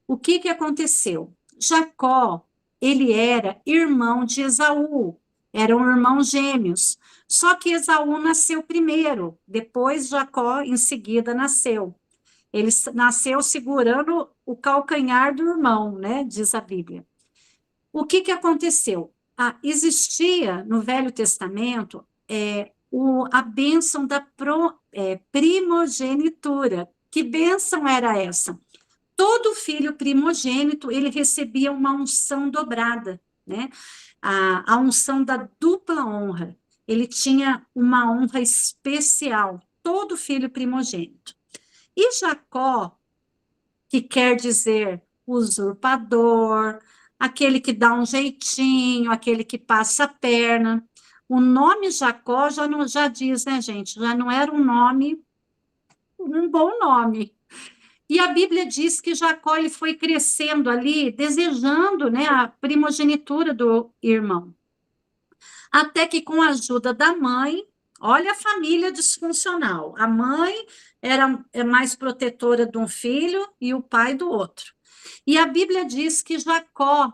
O que aconteceu? Jacó, ele era irmão de Esaú, eram irmãos gêmeos. Só que Esaú nasceu primeiro, depois Jacó em seguida nasceu. Ele nasceu segurando o calcanhar do irmão, né? Diz a Bíblia. O que aconteceu? Existia no Velho Testamento a bênção da primogenitura. Que bênção era essa? Todo filho primogênito, ele recebia uma unção dobrada, né? A unção da dupla honra. Ele tinha uma honra especial, todo filho primogênito. E Jacó, que quer dizer usurpador, aquele que dá um jeitinho, aquele que passa a perna. O nome Jacó já diz, né, gente? Já não era um bom nome. E a Bíblia diz que Jacó ele foi crescendo ali, desejando, né, a primogenitura do irmão. Até que, com a ajuda da mãe, olha a família disfuncional. A mãe é mais protetora de um filho e o pai do outro. E a Bíblia diz que Jacó,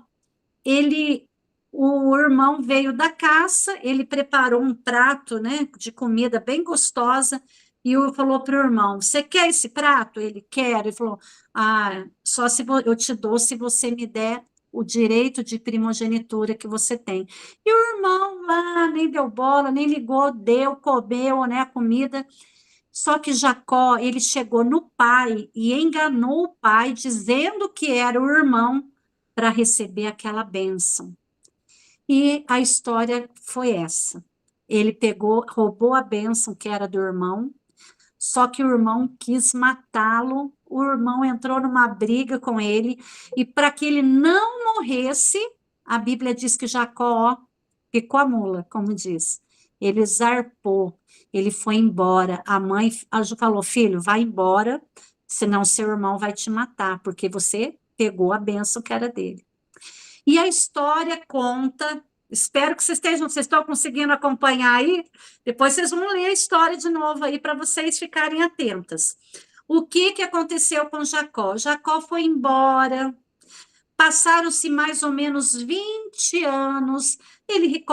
o irmão veio da caça, ele preparou um prato, né, de comida bem gostosa, e falou para o irmão: Você quer esse prato? Ele quer. Ele falou: Só se eu te dou se você me der o direito de primogenitura que você tem. E o irmão lá nem deu bola, nem ligou, comeu, né, a comida. Só que Jacó, ele chegou no pai e enganou o pai, dizendo que era o irmão para receber aquela bênção. E a história foi essa. Ele roubou a bênção que era do irmão, só que o irmão quis matá-lo, o irmão entrou numa briga com ele, e para que ele não morresse, a Bíblia diz que Jacó picou a mula, como diz. Ele zarpou, ele foi embora. A mãe falou: Filho, vai embora, senão seu irmão vai te matar, porque você pegou a bênção que era dele. E a história conta, espero que vocês estão conseguindo acompanhar aí, depois vocês vão ler a história de novo aí para vocês ficarem atentas. O que aconteceu com Jacó? Jacó foi embora, passaram-se mais ou menos 20 anos, ele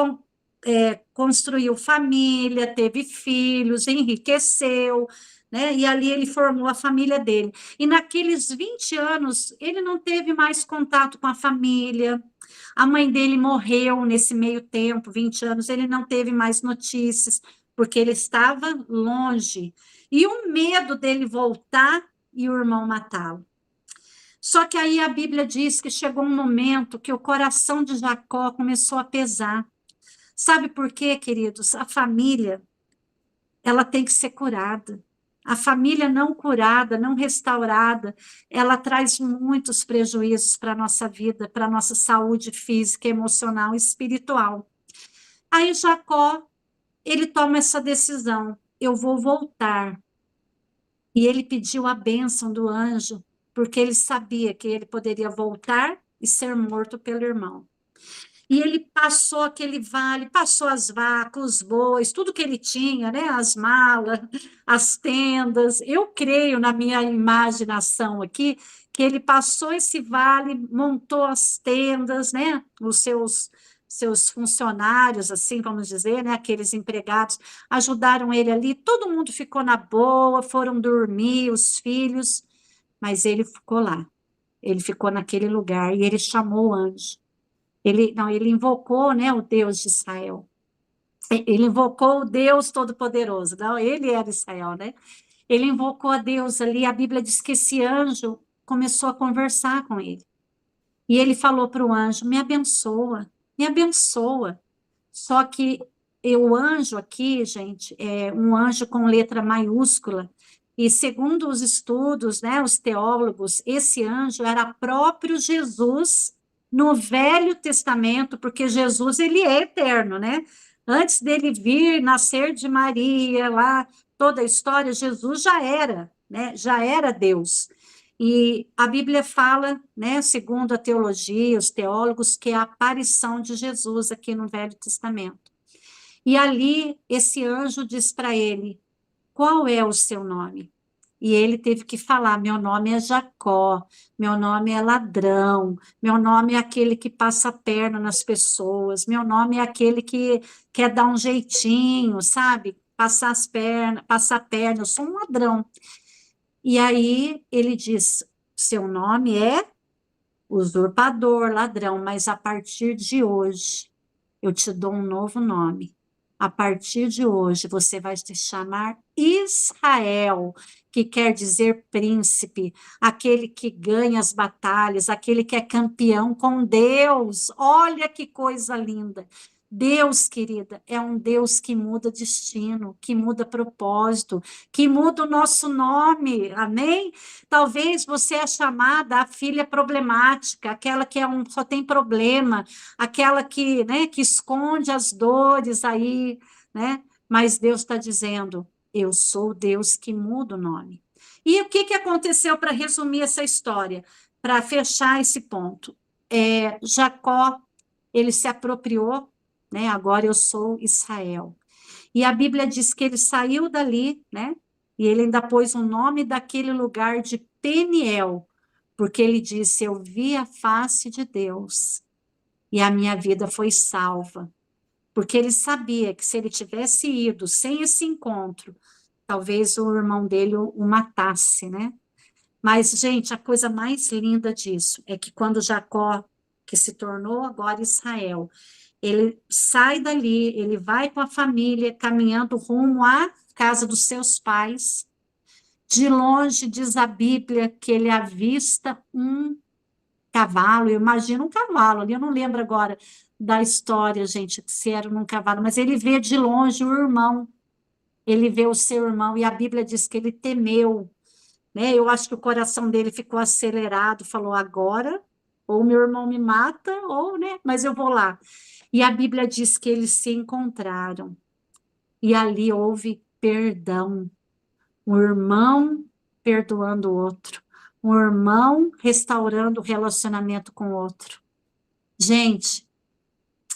construiu família, teve filhos, enriqueceu, né? E ali ele formou a família dele. E naqueles 20 anos, ele não teve mais contato com a família. A mãe dele morreu nesse meio tempo, 20 anos, ele não teve mais notícias, porque ele estava longe. E o medo dele voltar e o irmão matá-lo. Só que aí a Bíblia diz que chegou um momento que o coração de Jacó começou a pesar. Sabe por quê, queridos? A família, ela tem que ser curada. A família não curada, não restaurada, ela traz muitos prejuízos para a nossa vida, para a nossa saúde física, emocional e espiritual. Aí Jacó, ele toma essa decisão: eu vou voltar. E ele pediu a bênção do anjo, porque ele sabia que ele poderia voltar e ser morto pelo irmão. E ele passou aquele vale, passou as vacas, os bois, tudo que ele tinha, né? As malas, as tendas. Eu creio na minha imaginação aqui que ele passou esse vale, montou as tendas, né? Os seus funcionários, assim vamos dizer, né? Aqueles empregados ajudaram ele ali. Todo mundo ficou na boa, foram dormir, os filhos, mas ele ficou lá. Ele ficou naquele lugar e ele chamou o anjo. Ele, não, ele invocou, né, o Deus de Israel. Ele invocou o Deus Todo-Poderoso. Não, ele era Israel, né? Ele invocou a Deus ali. A Bíblia diz que esse anjo começou a conversar com ele. E ele falou para o anjo: me abençoa, me abençoa. Só que o anjo aqui, gente, é um anjo com letra maiúscula. E segundo os estudos, né, os teólogos, esse anjo era próprio Jesus no Velho Testamento, porque Jesus ele é eterno, né? Antes dele vir, nascer de Maria, lá toda a história, Jesus já era, né? Já era Deus. E a Bíblia fala, né, segundo a teologia, os teólogos, que é a aparição de Jesus aqui no Velho Testamento. E ali esse anjo diz para ele: qual é o seu nome? E ele teve que falar: meu nome é Jacó, meu nome é ladrão, meu nome é aquele que passa a perna nas pessoas, meu nome é aquele que quer dar um jeitinho, sabe? Passar as pernas, passar a perna, eu sou um ladrão. E aí ele diz: seu nome é usurpador, ladrão, mas a partir de hoje eu te dou um novo nome. A partir de hoje você vai se chamar Israel, que quer dizer príncipe, aquele que ganha as batalhas, aquele que é campeão com Deus. Olha que coisa linda. Deus, querida, é um Deus que muda destino, que muda propósito, que muda o nosso nome, amém? Talvez você é chamada a filha problemática, aquela que só tem problema, aquela que, né, que esconde as dores aí, né? Mas Deus está dizendo: eu sou o Deus que muda o nome. E o que, que aconteceu para resumir essa história, para fechar esse ponto? Jacó, ele se apropriou, né? Agora eu sou Israel. E a Bíblia diz que ele saiu dali, né? E ele ainda pôs o nome daquele lugar de Peniel, porque ele disse: eu vi a face de Deus e a minha vida foi salva. Porque ele sabia que se ele tivesse ido sem esse encontro, talvez o irmão dele o matasse, né? Mas, gente, a coisa mais linda disso é que quando Jacó, que se tornou agora Israel, ele sai dali, ele vai com a família, caminhando rumo à casa dos seus pais. De longe, diz a Bíblia, que ele avista um cavalo, eu imagino um cavalo ali, eu não lembro agora da história, gente, se era num cavalo, mas ele vê de longe o irmão, ele vê o seu irmão, e a Bíblia diz que ele temeu, né? Eu acho que o coração dele ficou acelerado, falou: agora, ou meu irmão me mata, ou, né, mas eu vou lá. E a Bíblia diz que eles se encontraram, e ali houve perdão, um irmão perdoando o outro, um irmão restaurando o relacionamento com o outro. Gente,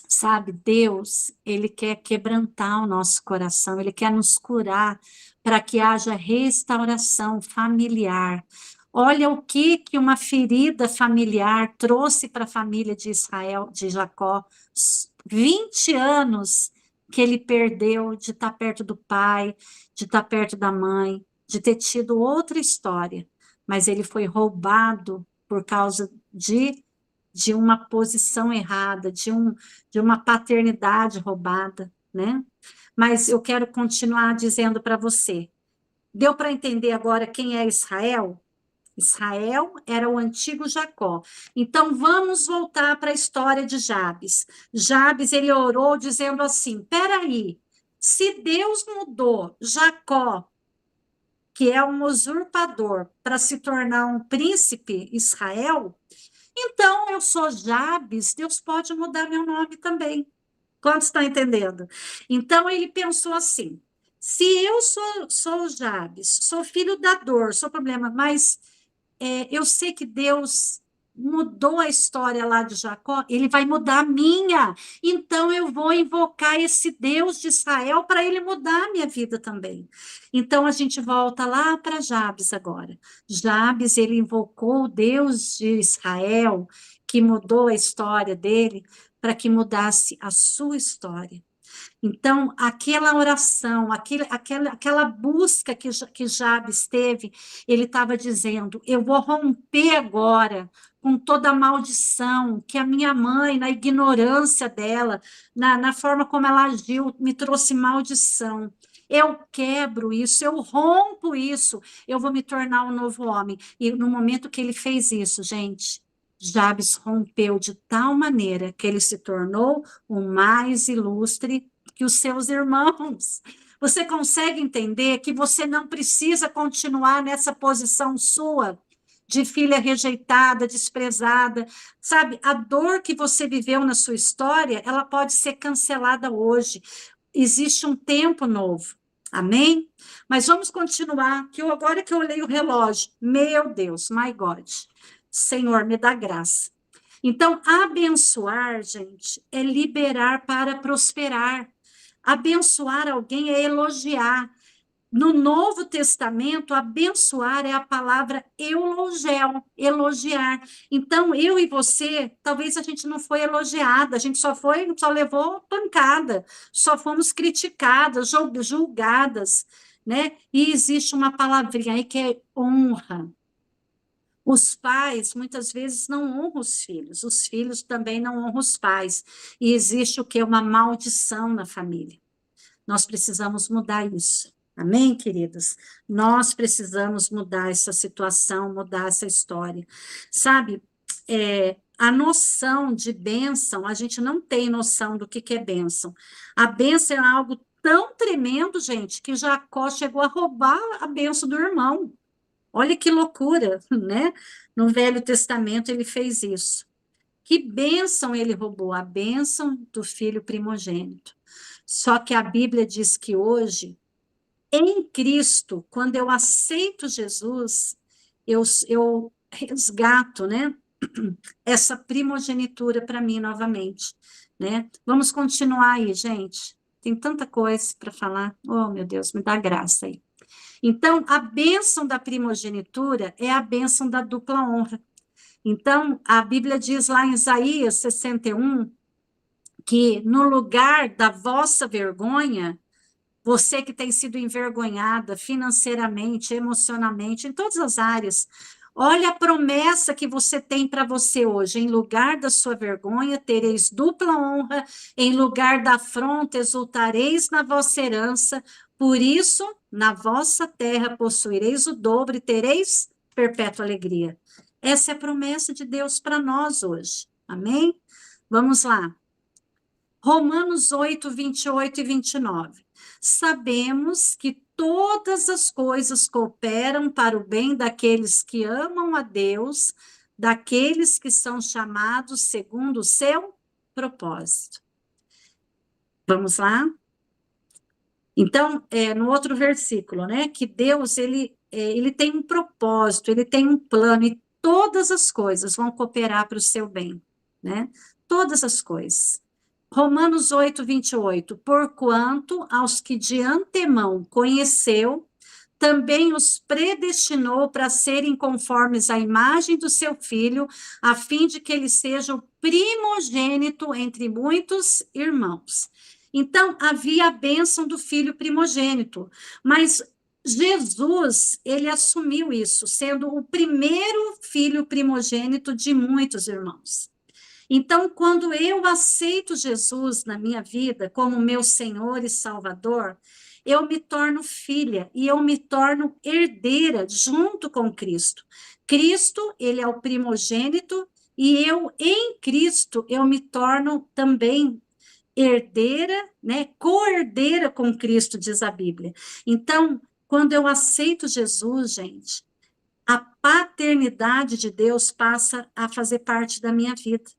sabe, Deus, ele quer quebrantar o nosso coração, ele quer nos curar para que haja restauração familiar. Olha o que uma ferida familiar trouxe para a família de Israel, de Jacó. 20 anos que ele perdeu de estar perto do pai, de estar perto da mãe, de ter tido outra história, mas ele foi roubado por causa de uma posição errada, de uma paternidade roubada, né? Mas eu quero continuar dizendo para você. Deu para entender agora quem é Israel? Israel era o antigo Jacó. Então vamos voltar para a história de Jabes. Jabes, ele orou dizendo assim: peraí, se Deus mudou Jacó, que é um usurpador, para se tornar um príncipe Israel, então, eu sou Jabes, Deus pode mudar meu nome também. Quantos estão entendendo? Então, ele pensou assim: se eu sou Jabes, sou filho da dor, sou problema, mas eu sei que Deus mudou a história lá de Jacó, ele vai mudar a minha. Então eu vou invocar esse Deus de Israel para ele mudar a minha vida também. Então a gente volta lá para Jabes agora. Jabes, ele invocou o Deus de Israel, que mudou a história dele, para que mudasse a sua história. Então, aquela oração, aquela busca que Jabes teve, ele estava dizendo: eu vou romper agora com toda a maldição que a minha mãe, na ignorância dela, na forma como ela agiu, me trouxe maldição. Eu quebro isso, eu rompo isso, eu vou me tornar um novo homem. E no momento que ele fez isso, gente, Jabes rompeu de tal maneira que ele se tornou o mais ilustre que os seus irmãos. Você consegue entender que você não precisa continuar nessa posição sua de filha rejeitada, desprezada, sabe? A dor que você viveu na sua história, ela pode ser cancelada hoje. Existe um tempo novo. Amém? Mas vamos continuar, que agora que eu olhei o relógio, meu Deus, my God, Senhor, me dá graça. Então, abençoar, gente, é liberar para prosperar. Abençoar alguém é elogiar. No Novo Testamento, abençoar é a palavra eulogel, elogiar. Então, eu e você, talvez a gente não foi elogiada, a gente só levou pancada, só fomos criticadas, julgadas, né? E existe uma palavrinha aí que é honra. Os pais, muitas vezes, não honram os filhos também não honram os pais. E existe o que? Uma maldição na família. Nós precisamos mudar isso. Amém, queridas? Nós precisamos mudar essa situação, mudar essa história. Sabe, a noção de bênção, a gente não tem noção do que é bênção. A bênção é algo tão tremendo, gente, que Jacó chegou a roubar a bênção do irmão. Olha que loucura, né? No Velho Testamento ele fez isso. Que bênção ele roubou? A bênção do filho primogênito. Só que a Bíblia diz que hoje, em Cristo, quando eu aceito Jesus, eu resgato, né? Essa primogenitura para mim novamente, né? Vamos continuar aí, gente. Tem tanta coisa para falar. Oh, meu Deus, me dá graça aí. Então, a bênção da primogenitura é a bênção da dupla honra. Então, a Bíblia diz lá em Isaías 61 que no lugar da vossa vergonha, você que tem sido envergonhada financeiramente, emocionalmente, em todas as áreas, olha a promessa que você tem para você hoje. Em lugar da sua vergonha, tereis dupla honra, em lugar da afronta, exultareis na vossa herança. Por isso, na vossa terra possuireis o dobro e tereis perpétua alegria. Essa é a promessa de Deus para nós hoje. Amém? Vamos lá. Romanos 8, 28 e 29. Sabemos que todas as coisas cooperam para o bem daqueles que amam a Deus, daqueles que são chamados segundo o seu propósito. Vamos lá? Então, no outro versículo, né, que Deus, ele tem um propósito, ele tem um plano, e todas as coisas vão cooperar para o seu bem, né? Todas as coisas. Romanos 8, 28. Porquanto aos que de antemão conheceu, também os predestinou para serem conformes à imagem do seu filho, a fim de que ele seja o primogênito entre muitos irmãos. Então, havia a bênção do filho primogênito, mas Jesus, ele assumiu isso, sendo o primeiro filho primogênito de muitos irmãos. Então, quando eu aceito Jesus na minha vida como meu Senhor e Salvador, eu me torno filha e eu me torno herdeira junto com Cristo. Cristo, ele é o primogênito e eu, em Cristo, eu me torno também herdeira, né? Co-herdeira com Cristo, diz a Bíblia. Então, quando eu aceito Jesus, gente, a paternidade de Deus passa a fazer parte da minha vida.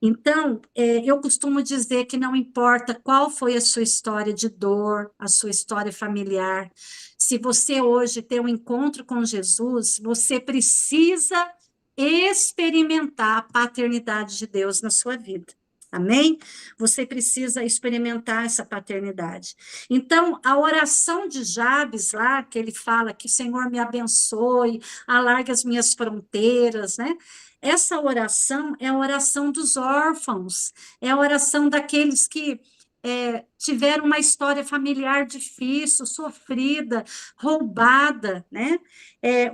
Então, eu costumo dizer que não importa qual foi a sua história de dor, a sua história familiar, se você hoje tem um encontro com Jesus, você precisa experimentar a paternidade de Deus na sua vida. Amém? Você precisa experimentar essa paternidade. Então, a oração de Jabes lá, que ele fala que o Senhor me abençoe, alargue as minhas fronteiras, né? Essa oração é a oração dos órfãos, é a oração daqueles que tiveram uma história familiar difícil, sofrida, roubada, né?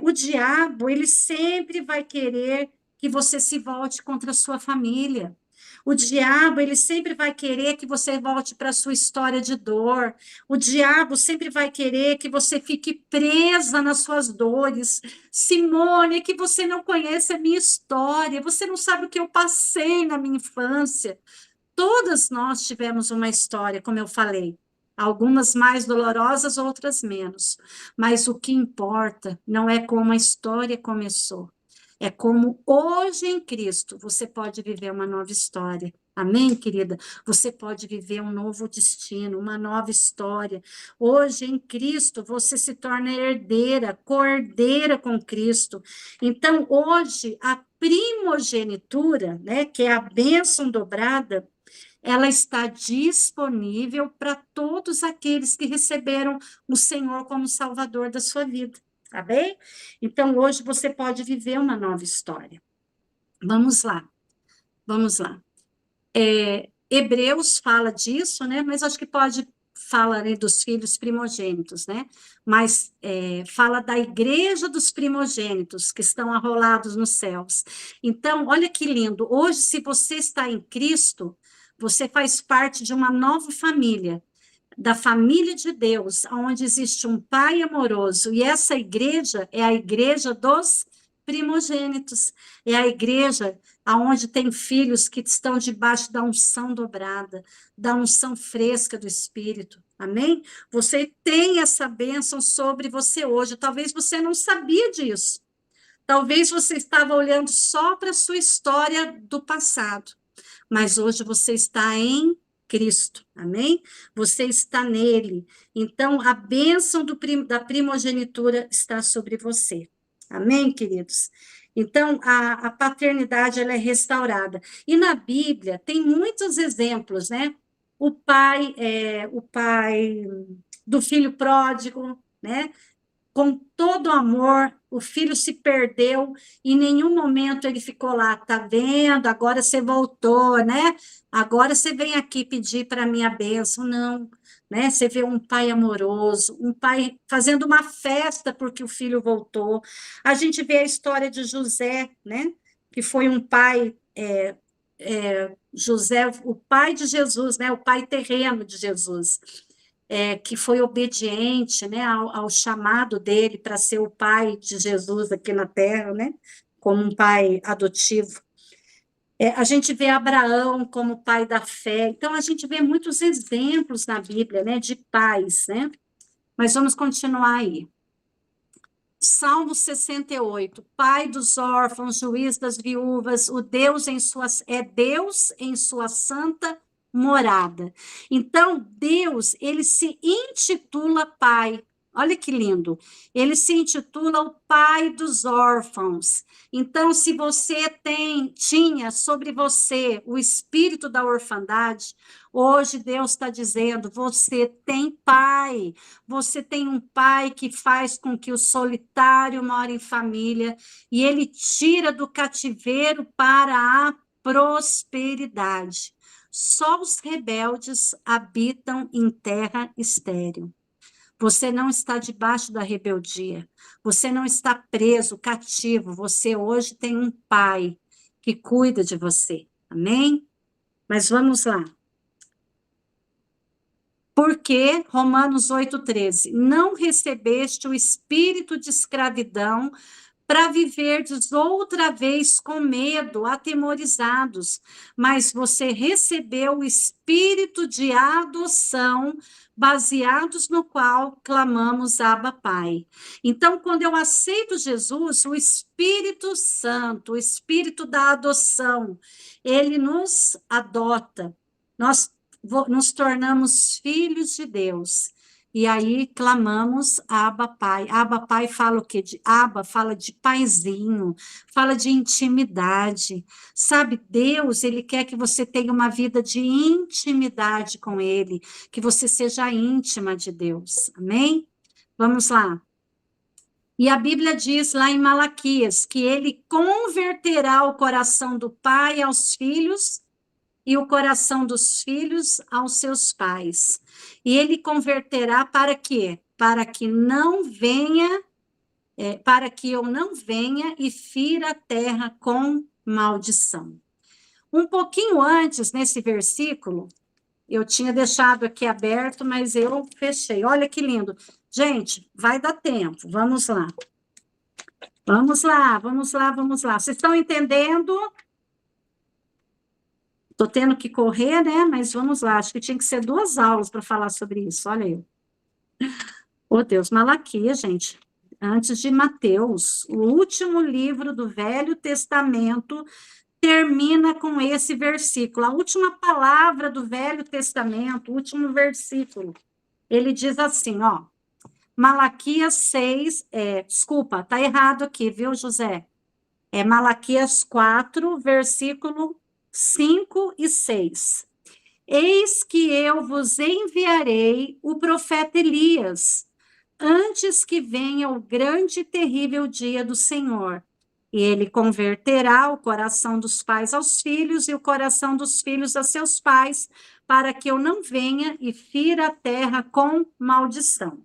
O diabo, ele sempre vai querer que você se volte contra a sua família. O diabo, ele sempre vai querer que você volte para a sua história de dor. O diabo sempre vai querer que você fique presa nas suas dores. Simone, é que você não conhece a minha história, você não sabe o que eu passei na minha infância. Todas nós tivemos uma história, como eu falei, algumas mais dolorosas, outras menos. Mas o que importa não é como a história começou, é como hoje em Cristo você pode viver uma nova história. Amém, querida? Você pode viver um novo destino, uma nova história. Hoje em Cristo você se torna herdeira, cordeira com Cristo. Então, hoje, a primogenitura, né, que é a bênção dobrada, ela está disponível para todos aqueles que receberam o Senhor como Salvador da sua vida, tá bem? Então, hoje você pode viver uma nova história. Vamos lá, vamos lá. Hebreus fala disso, né? Mas acho que pode falar, né, dos filhos primogênitos, né? Mas fala da igreja dos primogênitos que estão arrolados nos céus. Então, olha que lindo. Hoje, se você está em Cristo, você faz parte de uma nova família, da família de Deus, onde existe um Pai amoroso, e essa igreja é a igreja dos primogênitos, é a igreja onde tem filhos que estão debaixo da unção dobrada, da unção fresca do Espírito, amém? Você tem essa bênção sobre você hoje, talvez você não sabia disso, talvez você estava olhando só para a sua história do passado, mas hoje você está em Cristo, amém? Você está nele. Então, a bênção da primogenitura está sobre você. Amém, queridos? Então, a paternidade, ela é restaurada. E na Bíblia, tem muitos exemplos, né? O pai do filho pródigo, né? Com todo amor, o filho se perdeu, em nenhum momento ele ficou lá, tá vendo? Agora você voltou, né? Agora você vem aqui pedir para minha bênção, não, né? Você vê um pai amoroso, um pai fazendo uma festa porque o filho voltou. A gente vê a história de José, né? Que foi um pai, José, o pai de Jesus, né? O pai terreno de Jesus, que foi obediente, né, ao chamado dele para ser o pai de Jesus aqui na Terra, né, como um pai adotivo. A gente vê Abraão como pai da fé, então a gente vê muitos exemplos na Bíblia, né, de pais, né, mas vamos continuar aí. Salmo 68, pai dos órfãos, juiz das viúvas, Deus em sua santa morada. Então, Deus, ele se intitula pai. Olha que lindo. Ele se intitula o pai dos órfãos. Então, se você tinha sobre você o espírito da orfandade, hoje Deus está dizendo, você tem pai. Você tem um pai que faz com que o solitário more em família e ele tira do cativeiro para a prosperidade. Só os rebeldes habitam em terra estéril. Você não está debaixo da rebeldia. Você não está preso, cativo. Você hoje tem um pai que cuida de você. Amém? Mas vamos lá. Porque, Romanos 8,13, não recebeste o espírito de escravidão para viverdes outra vez com medo, atemorizados, mas você recebeu o espírito de adoção, baseados no qual clamamos Abba Pai. Então, quando eu aceito Jesus, o Espírito Santo, o espírito da adoção, ele nos adota, nós nos tornamos filhos de Deus. E aí clamamos Abba Pai. Abba Pai fala o quê? Abba fala de paizinho, fala de intimidade. Sabe, Deus, ele quer que você tenha uma vida de intimidade com ele, que você seja íntima de Deus. Amém? Vamos lá. E a Bíblia diz lá em Malaquias que ele converterá o coração do pai aos filhos e o coração dos filhos aos seus pais. E ele converterá para quê? Para que não venha, para que eu não venha e fira a terra com maldição. Um pouquinho antes, nesse versículo, eu tinha deixado aqui aberto, mas eu fechei. Olha que lindo. Gente, vai dar tempo. Vamos lá. Vamos lá, vamos lá, vamos lá. Vocês estão entendendo? Estou tendo que correr, né? Mas vamos lá. Acho que tinha que ser 2 aulas para falar sobre isso. Olha aí. Oh, Deus, Malaquias, gente. Antes de Mateus, o último livro do Velho Testamento termina com esse versículo. A última palavra do Velho Testamento, o último versículo. Ele diz assim, ó. Malaquias 6, desculpa, está errado aqui, viu, José? É Malaquias 4, versículo 5 e 6. Eis que eu vos enviarei o profeta Elias, antes que venha o grande e terrível dia do Senhor. E ele converterá o coração dos pais aos filhos e o coração dos filhos a seus pais, para que eu não venha e fira a terra com maldição.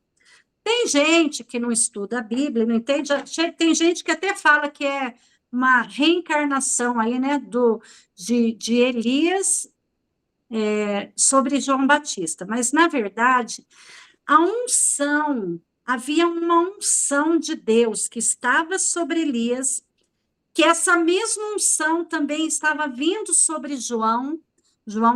Tem gente que não estuda a Bíblia, não entende, tem gente que até fala que é uma reencarnação aí, né, de Elias sobre João Batista, mas, na verdade, havia uma unção de Deus que estava sobre Elias, que essa mesma unção também estava vindo sobre João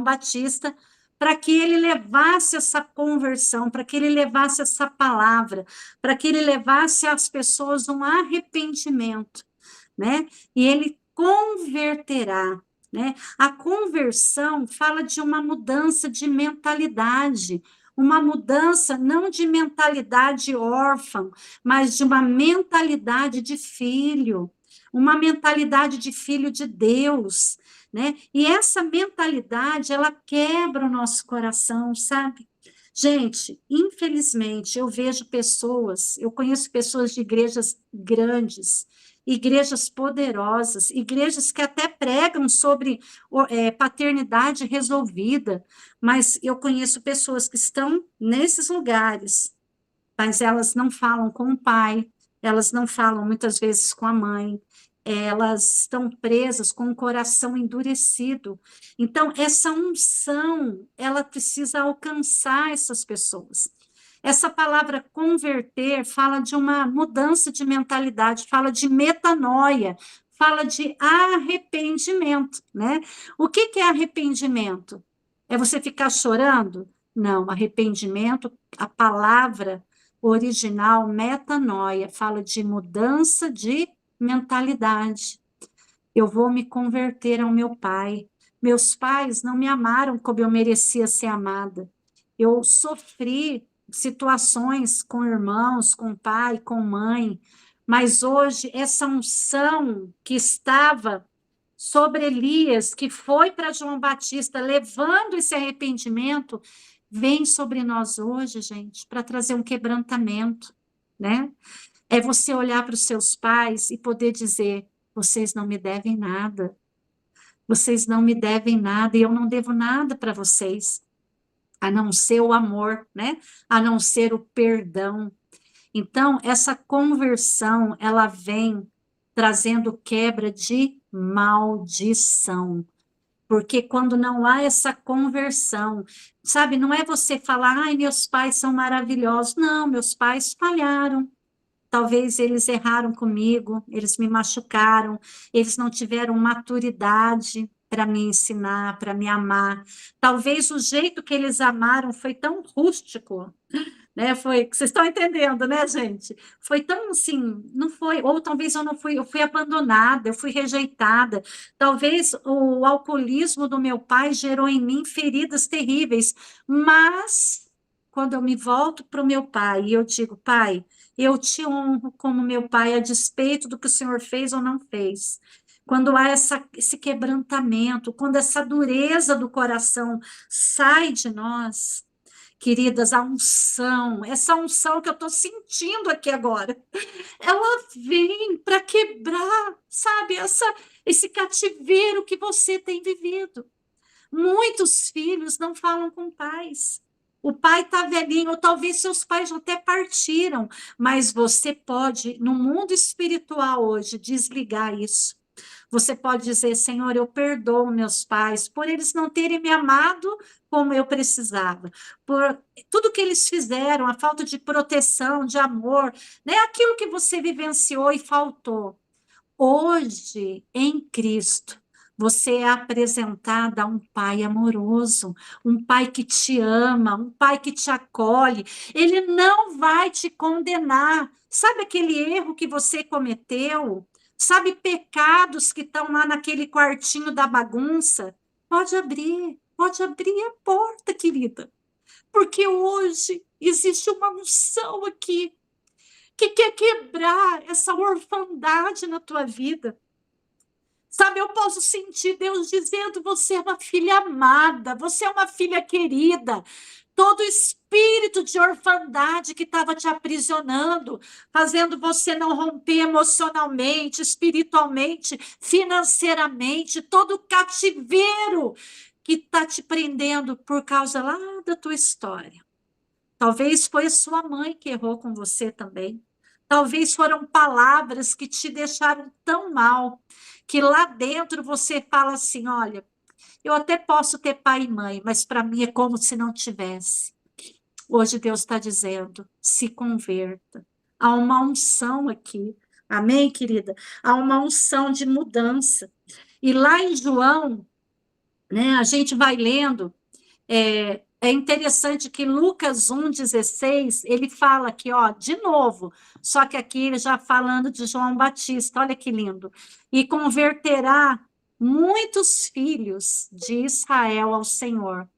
Batista, para que ele levasse essa conversão, para que ele levasse essa palavra, para que ele levasse às pessoas um arrependimento, né? E ele converterá, né? A conversão fala de uma mudança de mentalidade, uma mudança não de mentalidade órfã, mas de uma mentalidade de filho, uma mentalidade de filho de Deus, né? E essa mentalidade, ela quebra o nosso coração, sabe? Gente, infelizmente, eu conheço pessoas de igrejas grandes, igrejas poderosas, igrejas que até pregam sobre paternidade resolvida, mas eu conheço pessoas que estão nesses lugares, mas elas não falam com o pai, elas não falam muitas vezes com a mãe, elas estão presas com o coração endurecido. Então, essa unção, ela precisa alcançar essas pessoas. Essa palavra converter fala de uma mudança de mentalidade, fala de metanoia, fala de arrependimento, né? O que é arrependimento? É você ficar chorando? Não, arrependimento, a palavra original, metanoia, fala de mudança de mentalidade. Eu vou me converter ao meu pai. Meus pais não me amaram como eu merecia ser amada. Eu sofri situações com irmãos, com pai, com mãe, mas hoje essa unção que estava sobre Elias, que foi para João Batista, levando esse arrependimento, vem sobre nós hoje, gente, para trazer um quebrantamento, né? É você olhar para os seus pais e poder dizer: vocês não me devem nada, vocês não me devem nada, e eu não devo nada para vocês, a não ser o amor, né? A não ser o perdão. Então, essa conversão, ela vem trazendo quebra de maldição. Porque quando não há essa conversão, sabe, não é você falar, ai, meus pais são maravilhosos. Não, meus pais falharam. Talvez eles erraram comigo, eles me machucaram, eles não tiveram maturidade para me ensinar, para me amar. Talvez o jeito que eles amaram foi tão rústico, né? Foi, vocês estão entendendo, né, gente? Foi tão assim, não foi, ou talvez eu fui abandonada, eu fui rejeitada. Talvez o alcoolismo do meu pai gerou em mim feridas terríveis, mas quando eu me volto para o meu pai e eu digo, pai, eu te honro como meu pai, a despeito do que o Senhor fez ou não fez. Quando há esse quebrantamento, quando essa dureza do coração sai de nós, queridas, a unção, essa unção que eu estou sentindo aqui agora, ela vem para quebrar, sabe, esse cativeiro que você tem vivido. Muitos filhos não falam com pais. O pai está velhinho, ou talvez seus pais até partiram, mas você pode, no mundo espiritual hoje, desligar isso. Você pode dizer, Senhor, eu perdoo meus pais por eles não terem me amado como eu precisava, por tudo que eles fizeram, a falta de proteção, de amor, né? Aquilo que você vivenciou e faltou. Hoje, em Cristo, você é apresentada a um pai amoroso, um pai que te ama, um pai que te acolhe. Ele não vai te condenar. Sabe aquele erro que você cometeu? Sabe pecados que estão lá naquele quartinho da bagunça? Pode abrir a porta, querida. Porque hoje existe uma unção aqui que quer quebrar essa orfandade na tua vida. Sabe, eu posso sentir Deus dizendo: você é uma filha amada, você é uma filha querida. Todo espírito de orfandade que estava te aprisionando, fazendo você não romper emocionalmente, espiritualmente, financeiramente, todo cativeiro que está te prendendo por causa lá da tua história. Talvez foi a sua mãe que errou com você também. Talvez foram palavras que te deixaram tão mal, que lá dentro você fala assim, olha, eu até posso ter pai e mãe, mas para mim é como se não tivesse. Hoje Deus está dizendo, se converta. Há uma unção aqui. Amém, querida? Há uma unção de mudança. E lá em João, né, a gente vai lendo, é interessante que Lucas 1,16, ele fala aqui, ó, de novo, só que aqui ele já falando de João Batista, olha que lindo. E converterá muitos filhos de Israel ao Senhor,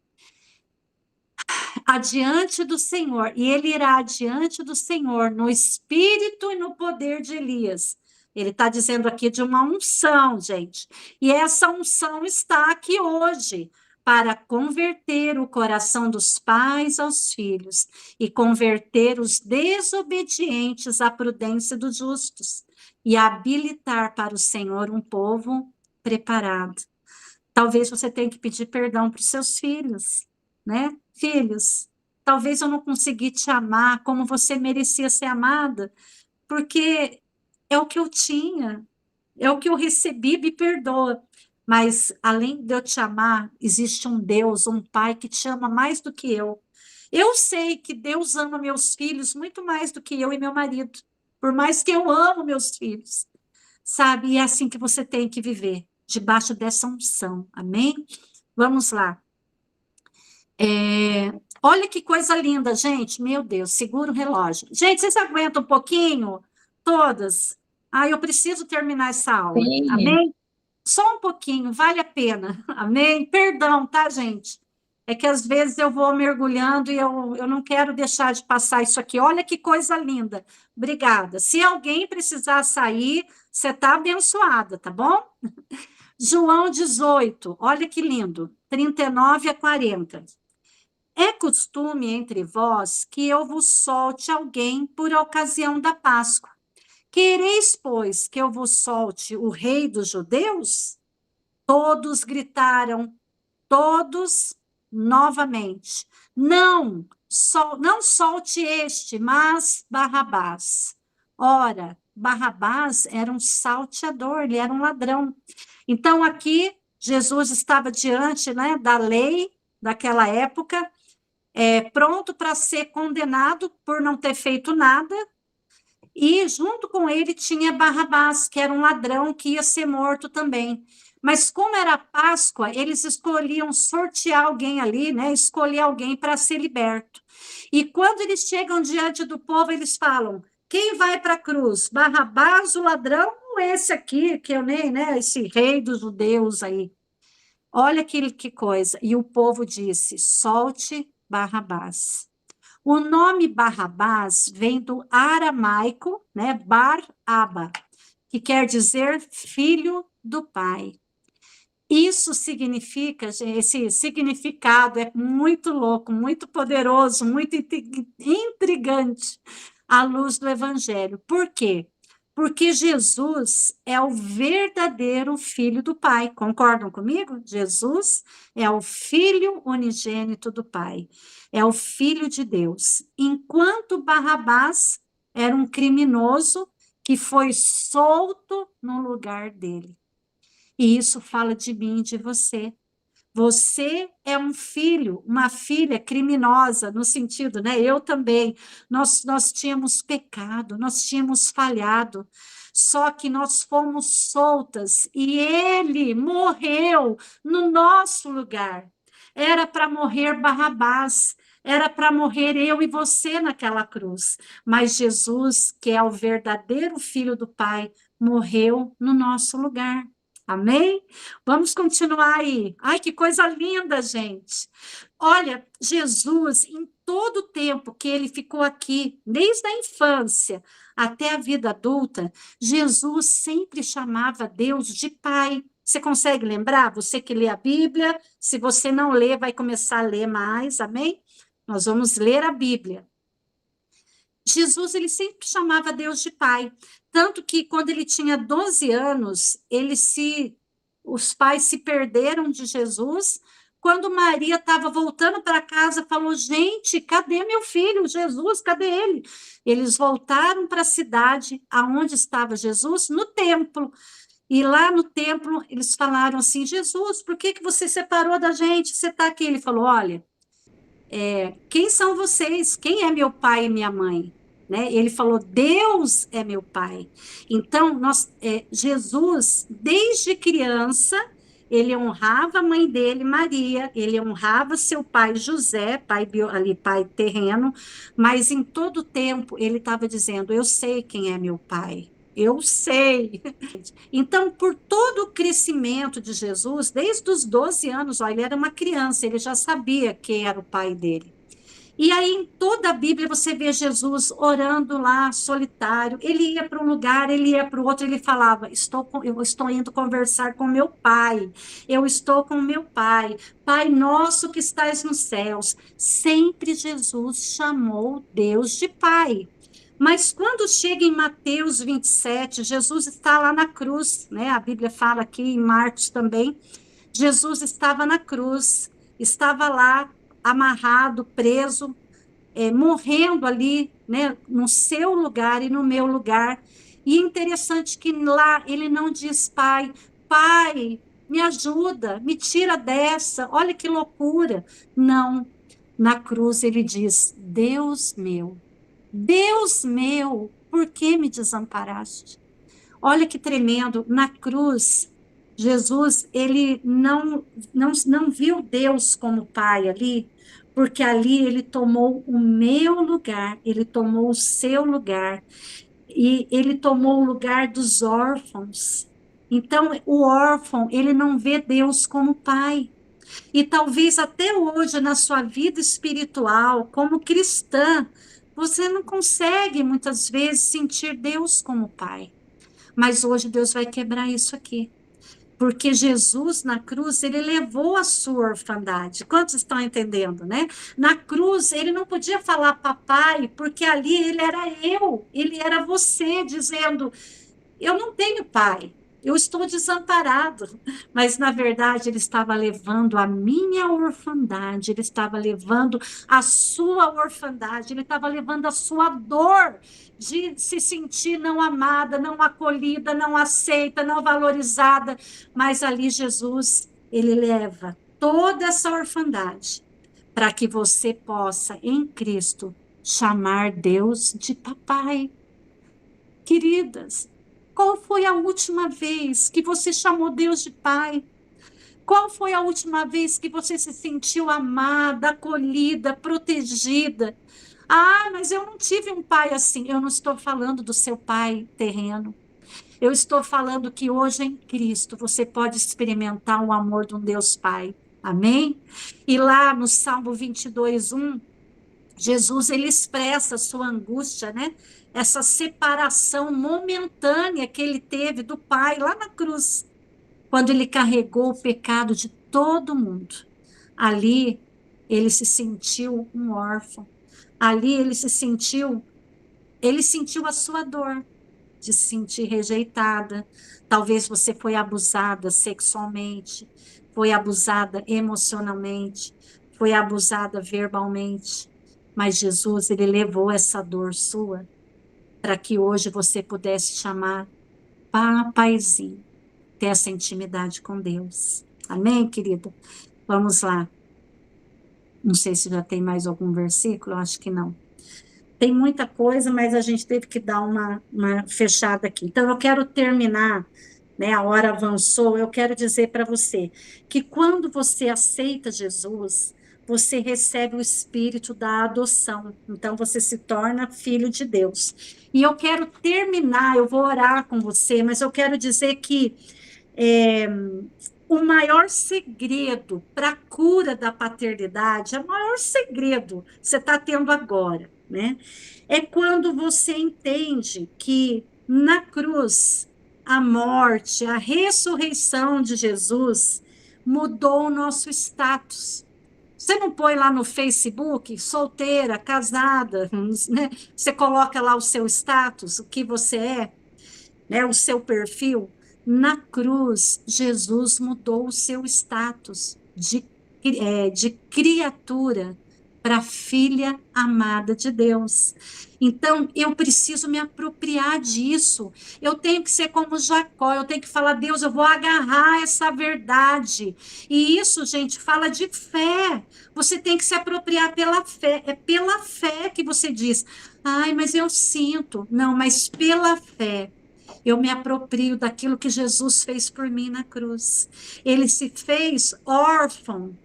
adiante do Senhor, e ele irá adiante do Senhor no espírito e no poder de Elias. Ele está dizendo aqui de uma unção, gente. E essa unção está aqui hoje para converter o coração dos pais aos filhos e converter os desobedientes à prudência dos justos e habilitar para o Senhor um povo preparado. Talvez você tenha que pedir perdão para os seus filhos, né? Filhos, talvez eu não consegui te amar como você merecia ser amada, porque é o que eu tinha, é o que eu recebi, me perdoa. Mas, além de eu te amar, existe um Deus, um Pai que te ama mais do que eu. Eu sei que Deus ama meus filhos muito mais do que eu e meu marido, por mais que eu amo meus filhos, sabe? E é assim que você tem que viver, debaixo dessa unção, amém? Vamos lá. Olha que coisa linda, gente. Meu Deus, segura o relógio. Gente, vocês aguentam um pouquinho? Todas? Ah, eu preciso terminar essa aula. Sim. Amém? Só um pouquinho, vale a pena. Amém? Perdão, tá, gente? É que às vezes eu vou mergulhando e eu não quero deixar de passar isso aqui. Olha que coisa linda. Obrigada. Se alguém precisar sair, você está abençoada, tá bom? João 18, olha que lindo. 39 a 40. É costume entre vós que eu vos solte alguém por ocasião da Páscoa. Quereis, pois, que eu vos solte o rei dos judeus? Todos gritaram, todos novamente. Não, não solte este, mas Barrabás. Ora, Barrabás era um salteador, ele era um ladrão. Então, aqui, Jesus estava diante, né, da lei daquela época, pronto para ser condenado por não ter feito nada, e junto com ele tinha Barrabás, que era um ladrão que ia ser morto também. Mas como era Páscoa, eles escolhiam sortear alguém ali, né? Escolher alguém para ser liberto. E quando eles chegam diante do povo, eles falam: quem vai para a cruz? Barrabás, o ladrão, ou esse aqui, que eu nem, né? Esse rei dos judeus aí. Olha que coisa. E o povo disse: solte Barrabás. O nome Barrabás vem do aramaico, né, Bar-Aba, que quer dizer filho do pai. Isso significa, esse significado é muito louco, muito poderoso, muito intrigante à luz do Evangelho. Por quê? Porque Jesus é o verdadeiro Filho do Pai. Concordam comigo? Jesus é o Filho unigênito do Pai. É o Filho de Deus. Enquanto Barrabás era um criminoso que foi solto no lugar dele. E isso fala de mim e de você. Você é um filho, uma filha criminosa, no sentido, né? Eu também. Nós tínhamos pecado, nós tínhamos falhado, só que nós fomos soltas e ele morreu no nosso lugar. Era para morrer Barrabás, era para morrer eu e você naquela cruz, mas Jesus, que é o verdadeiro filho do Pai, morreu no nosso lugar. Amém? Vamos continuar aí. Ai, que coisa linda, gente. Olha, Jesus, em todo o tempo que ele ficou aqui, desde a infância até a vida adulta, Jesus sempre chamava Deus de Pai. Você consegue lembrar? Você que lê a Bíblia, se você não lê, vai começar a ler mais, amém? Nós vamos ler a Bíblia. Jesus, ele sempre chamava Deus de Pai, tanto que quando ele tinha 12 anos, os pais se perderam de Jesus. Quando Maria estava voltando para casa, falou: gente, cadê meu filho Jesus? Cadê ele? Eles voltaram para a cidade, aonde estava Jesus? No templo. E lá no templo, eles falaram assim: Jesus, por que você separou da gente? Você está aqui. Ele falou: olha, quem são vocês? Quem é meu pai e minha mãe? Né? Ele falou: Deus é meu pai. Então, Jesus, desde criança, ele honrava a mãe dele, Maria, ele honrava seu pai José, pai terreno, mas em todo tempo ele estava dizendo: eu sei quem é meu pai. Eu sei. Então, por todo o crescimento de Jesus, desde os 12 anos, ó, ele era uma criança, ele já sabia quem era o pai dele. E aí, em toda a Bíblia, você vê Jesus orando lá, solitário. Ele ia para um lugar, ele ia para o outro, ele falava: eu estou indo conversar com meu pai. Eu estou com meu pai. Pai nosso que estás nos céus. Sempre Jesus chamou Deus de pai. Mas quando chega em Mateus 27, Jesus está lá na cruz, né? A Bíblia fala aqui, em Marcos também. Jesus estava na cruz, estava lá amarrado, preso, morrendo ali, né, no seu lugar e no meu lugar. E é interessante que lá ele não diz: pai, pai, me ajuda, me tira dessa, olha que loucura. Não, na cruz ele diz: Deus meu, por que me desamparaste? Olha que tremendo, na cruz, Jesus, ele não viu Deus como pai ali, porque ali ele tomou o meu lugar, ele tomou o seu lugar, e ele tomou o lugar dos órfãos. Então, o órfão, ele não vê Deus como pai. E talvez até hoje, na sua vida espiritual, como cristã, você não consegue, muitas vezes, sentir Deus como pai. Mas hoje Deus vai quebrar isso aqui. Porque Jesus, na cruz, ele levou a sua orfandade. Quantos estão entendendo, né? Na cruz, ele não podia falar papai, porque ali ele era eu, ele era você, dizendo: eu não tenho pai, eu estou desamparado. Mas, na verdade, ele estava levando a minha orfandade, ele estava levando a sua orfandade, ele estava levando a sua dor de se sentir não amada, não acolhida, não aceita, não valorizada. Mas ali Jesus, ele leva toda essa orfandade para que você possa, em Cristo, chamar Deus de papai. Queridas, qual foi a última vez que você chamou Deus de pai? Qual foi a última vez que você se sentiu amada, acolhida, protegida? Ah, mas eu não tive um pai assim. Eu não estou falando do seu pai terreno. Eu estou falando que hoje em Cristo você pode experimentar o amor de um Deus Pai. Amém? E lá no Salmo 22:1, Jesus, ele expressa a sua angústia, né? Essa separação momentânea que ele teve do Pai lá na cruz, quando ele carregou o pecado de todo mundo. Ali, ele se sentiu um órfão. Ali, ele sentiu a sua dor de se sentir rejeitada. Talvez você foi abusada sexualmente, foi abusada emocionalmente, foi abusada verbalmente. Mas Jesus, ele levou essa dor sua para que hoje você pudesse chamar papaizinho, ter essa intimidade com Deus. Amém, querida? Vamos lá. Não sei se já tem mais algum versículo, eu acho que não. Tem muita coisa, mas a gente teve que dar uma fechada aqui. Então, eu quero terminar, né? A hora avançou. Eu quero dizer para você que quando você aceita Jesus, você recebe o espírito da adoção. Então, você se torna filho de Deus. E eu quero terminar, eu vou orar com você, mas eu quero dizer que o maior segredo para a cura da paternidade, o maior segredo que você está tendo agora, né? É quando você entende que na cruz, a morte, a ressurreição de Jesus mudou o nosso status. Você não põe lá no Facebook, solteira, casada, né? Você coloca lá o seu status, o que você é, né, o seu perfil. Na cruz, Jesus mudou o seu status de criatura para filha amada de Deus. Então, eu preciso me apropriar disso. Eu tenho que ser como Jacó, eu tenho que falar, Deus, eu vou agarrar essa verdade. E isso, gente, fala de fé. Você tem que se apropriar pela fé. É pela fé que você diz, ai, mas eu sinto. Não, mas pela fé. Eu me aproprio daquilo que Jesus fez por mim na cruz. Ele se fez órfão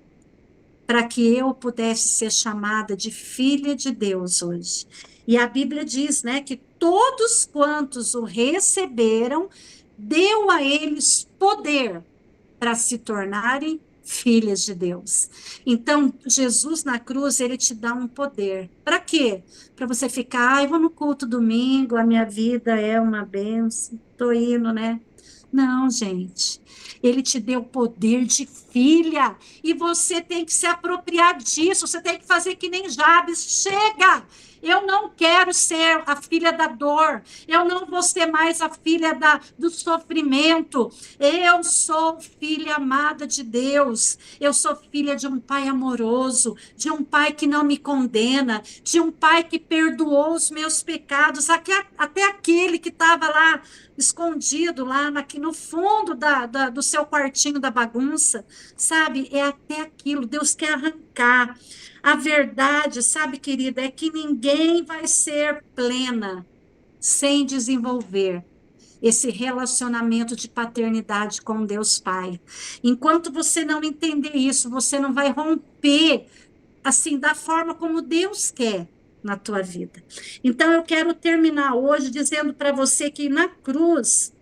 para que eu pudesse ser chamada de filha de Deus hoje. E a Bíblia diz, né, que todos quantos o receberam, deu a eles poder para se tornarem filhas de Deus. Então, Jesus na cruz, ele te dá um poder. Para quê? Para você ficar, ai, vou no culto domingo, a minha vida é uma bênção, estou indo, né? Não, gente. Ele te deu poder de filha e você tem que se apropriar disso. Você tem que fazer que nem Jabes. Chega! Eu não quero ser a filha da dor. Eu não vou ser mais a filha do sofrimento. Eu sou filha amada de Deus. Eu sou filha de um pai amoroso, de um pai que não me condena, de um pai que perdoou os meus pecados, até aquele que estava lá escondido, lá no fundo do seu quartinho da bagunça, sabe? É até aquilo. Deus quer arrancar. A verdade, sabe, querida, é que ninguém vai ser plena sem desenvolver esse relacionamento de paternidade com Deus Pai. Enquanto você não entender isso, você não vai romper assim da forma como Deus quer na tua vida. Então eu quero terminar hoje dizendo para você que na cruz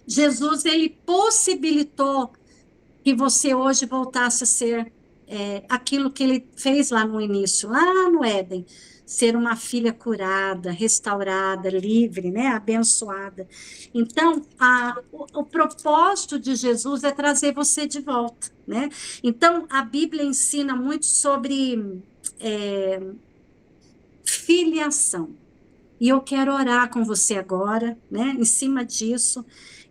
Jesus ele possibilitou que você hoje voltasse a ser aquilo que ele fez lá no início, lá no Éden, ser uma filha curada, restaurada, livre, né, abençoada. Então, o propósito de Jesus é trazer você de volta, né? Então, a Bíblia ensina muito sobre filiação. E eu quero orar com você agora, né, em cima disso,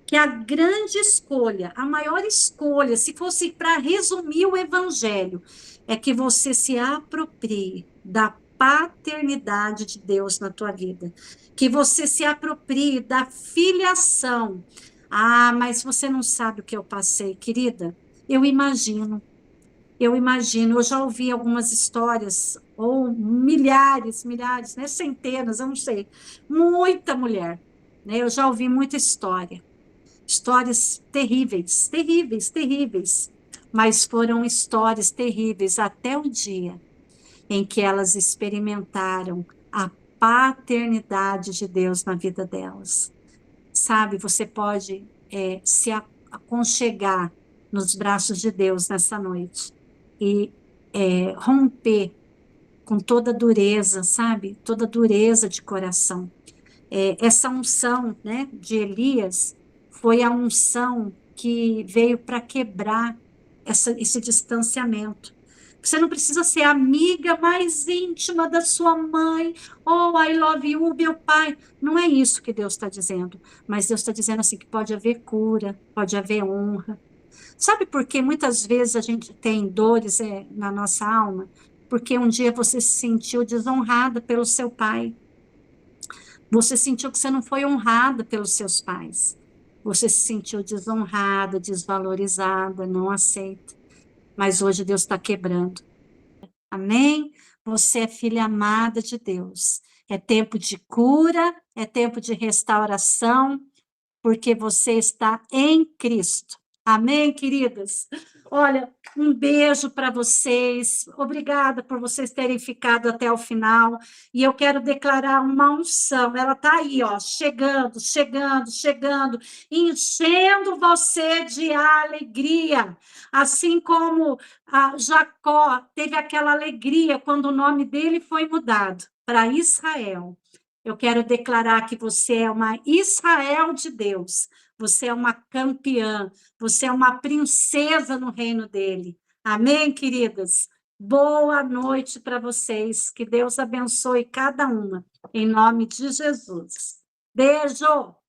que a grande escolha, a maior escolha, se fosse para resumir o evangelho, é que você se aproprie da paternidade de Deus na tua vida, que você se aproprie da filiação. Ah, mas você não sabe o que eu passei, querida. Eu já ouvi algumas histórias, ou milhares, né, centenas, eu não sei, muita mulher, né, eu já ouvi muita história, histórias terríveis, terríveis, terríveis, mas foram histórias terríveis até o dia em que elas experimentaram a paternidade de Deus na vida delas. Sabe, você pode se aconchegar nos braços de Deus nessa noite e romper com toda dureza, sabe? Toda dureza de coração. Essa unção, né, de Elias foi a unção que veio para quebrar esse distanciamento. Você não precisa ser amiga mais íntima da sua mãe. Oh, I love you, meu pai. Não é isso que Deus está dizendo. Mas Deus está dizendo assim que pode haver cura, pode haver honra. Sabe por que muitas vezes a gente tem dores na nossa alma? Porque um dia você se sentiu desonrada pelo seu pai. Você sentiu que você não foi honrada pelos seus pais. Você se sentiu desonrada, desvalorizada, não aceita. Mas hoje Deus está quebrando. Amém? Você é filha amada de Deus. É tempo de cura, é tempo de restauração, porque você está em Cristo. Amém, queridas? Olha, um beijo para vocês. Obrigada por vocês terem ficado até o final. E eu quero declarar uma unção. Ela está aí, ó, chegando, chegando, chegando, enchendo você de alegria. Assim como Jacó teve aquela alegria quando o nome dele foi mudado para Israel. Eu quero declarar que você é uma Israel de Deus, você é uma campeã, você é uma princesa no reino dele. Amém, queridas? Boa noite para vocês, que Deus abençoe cada uma, em nome de Jesus. Beijo!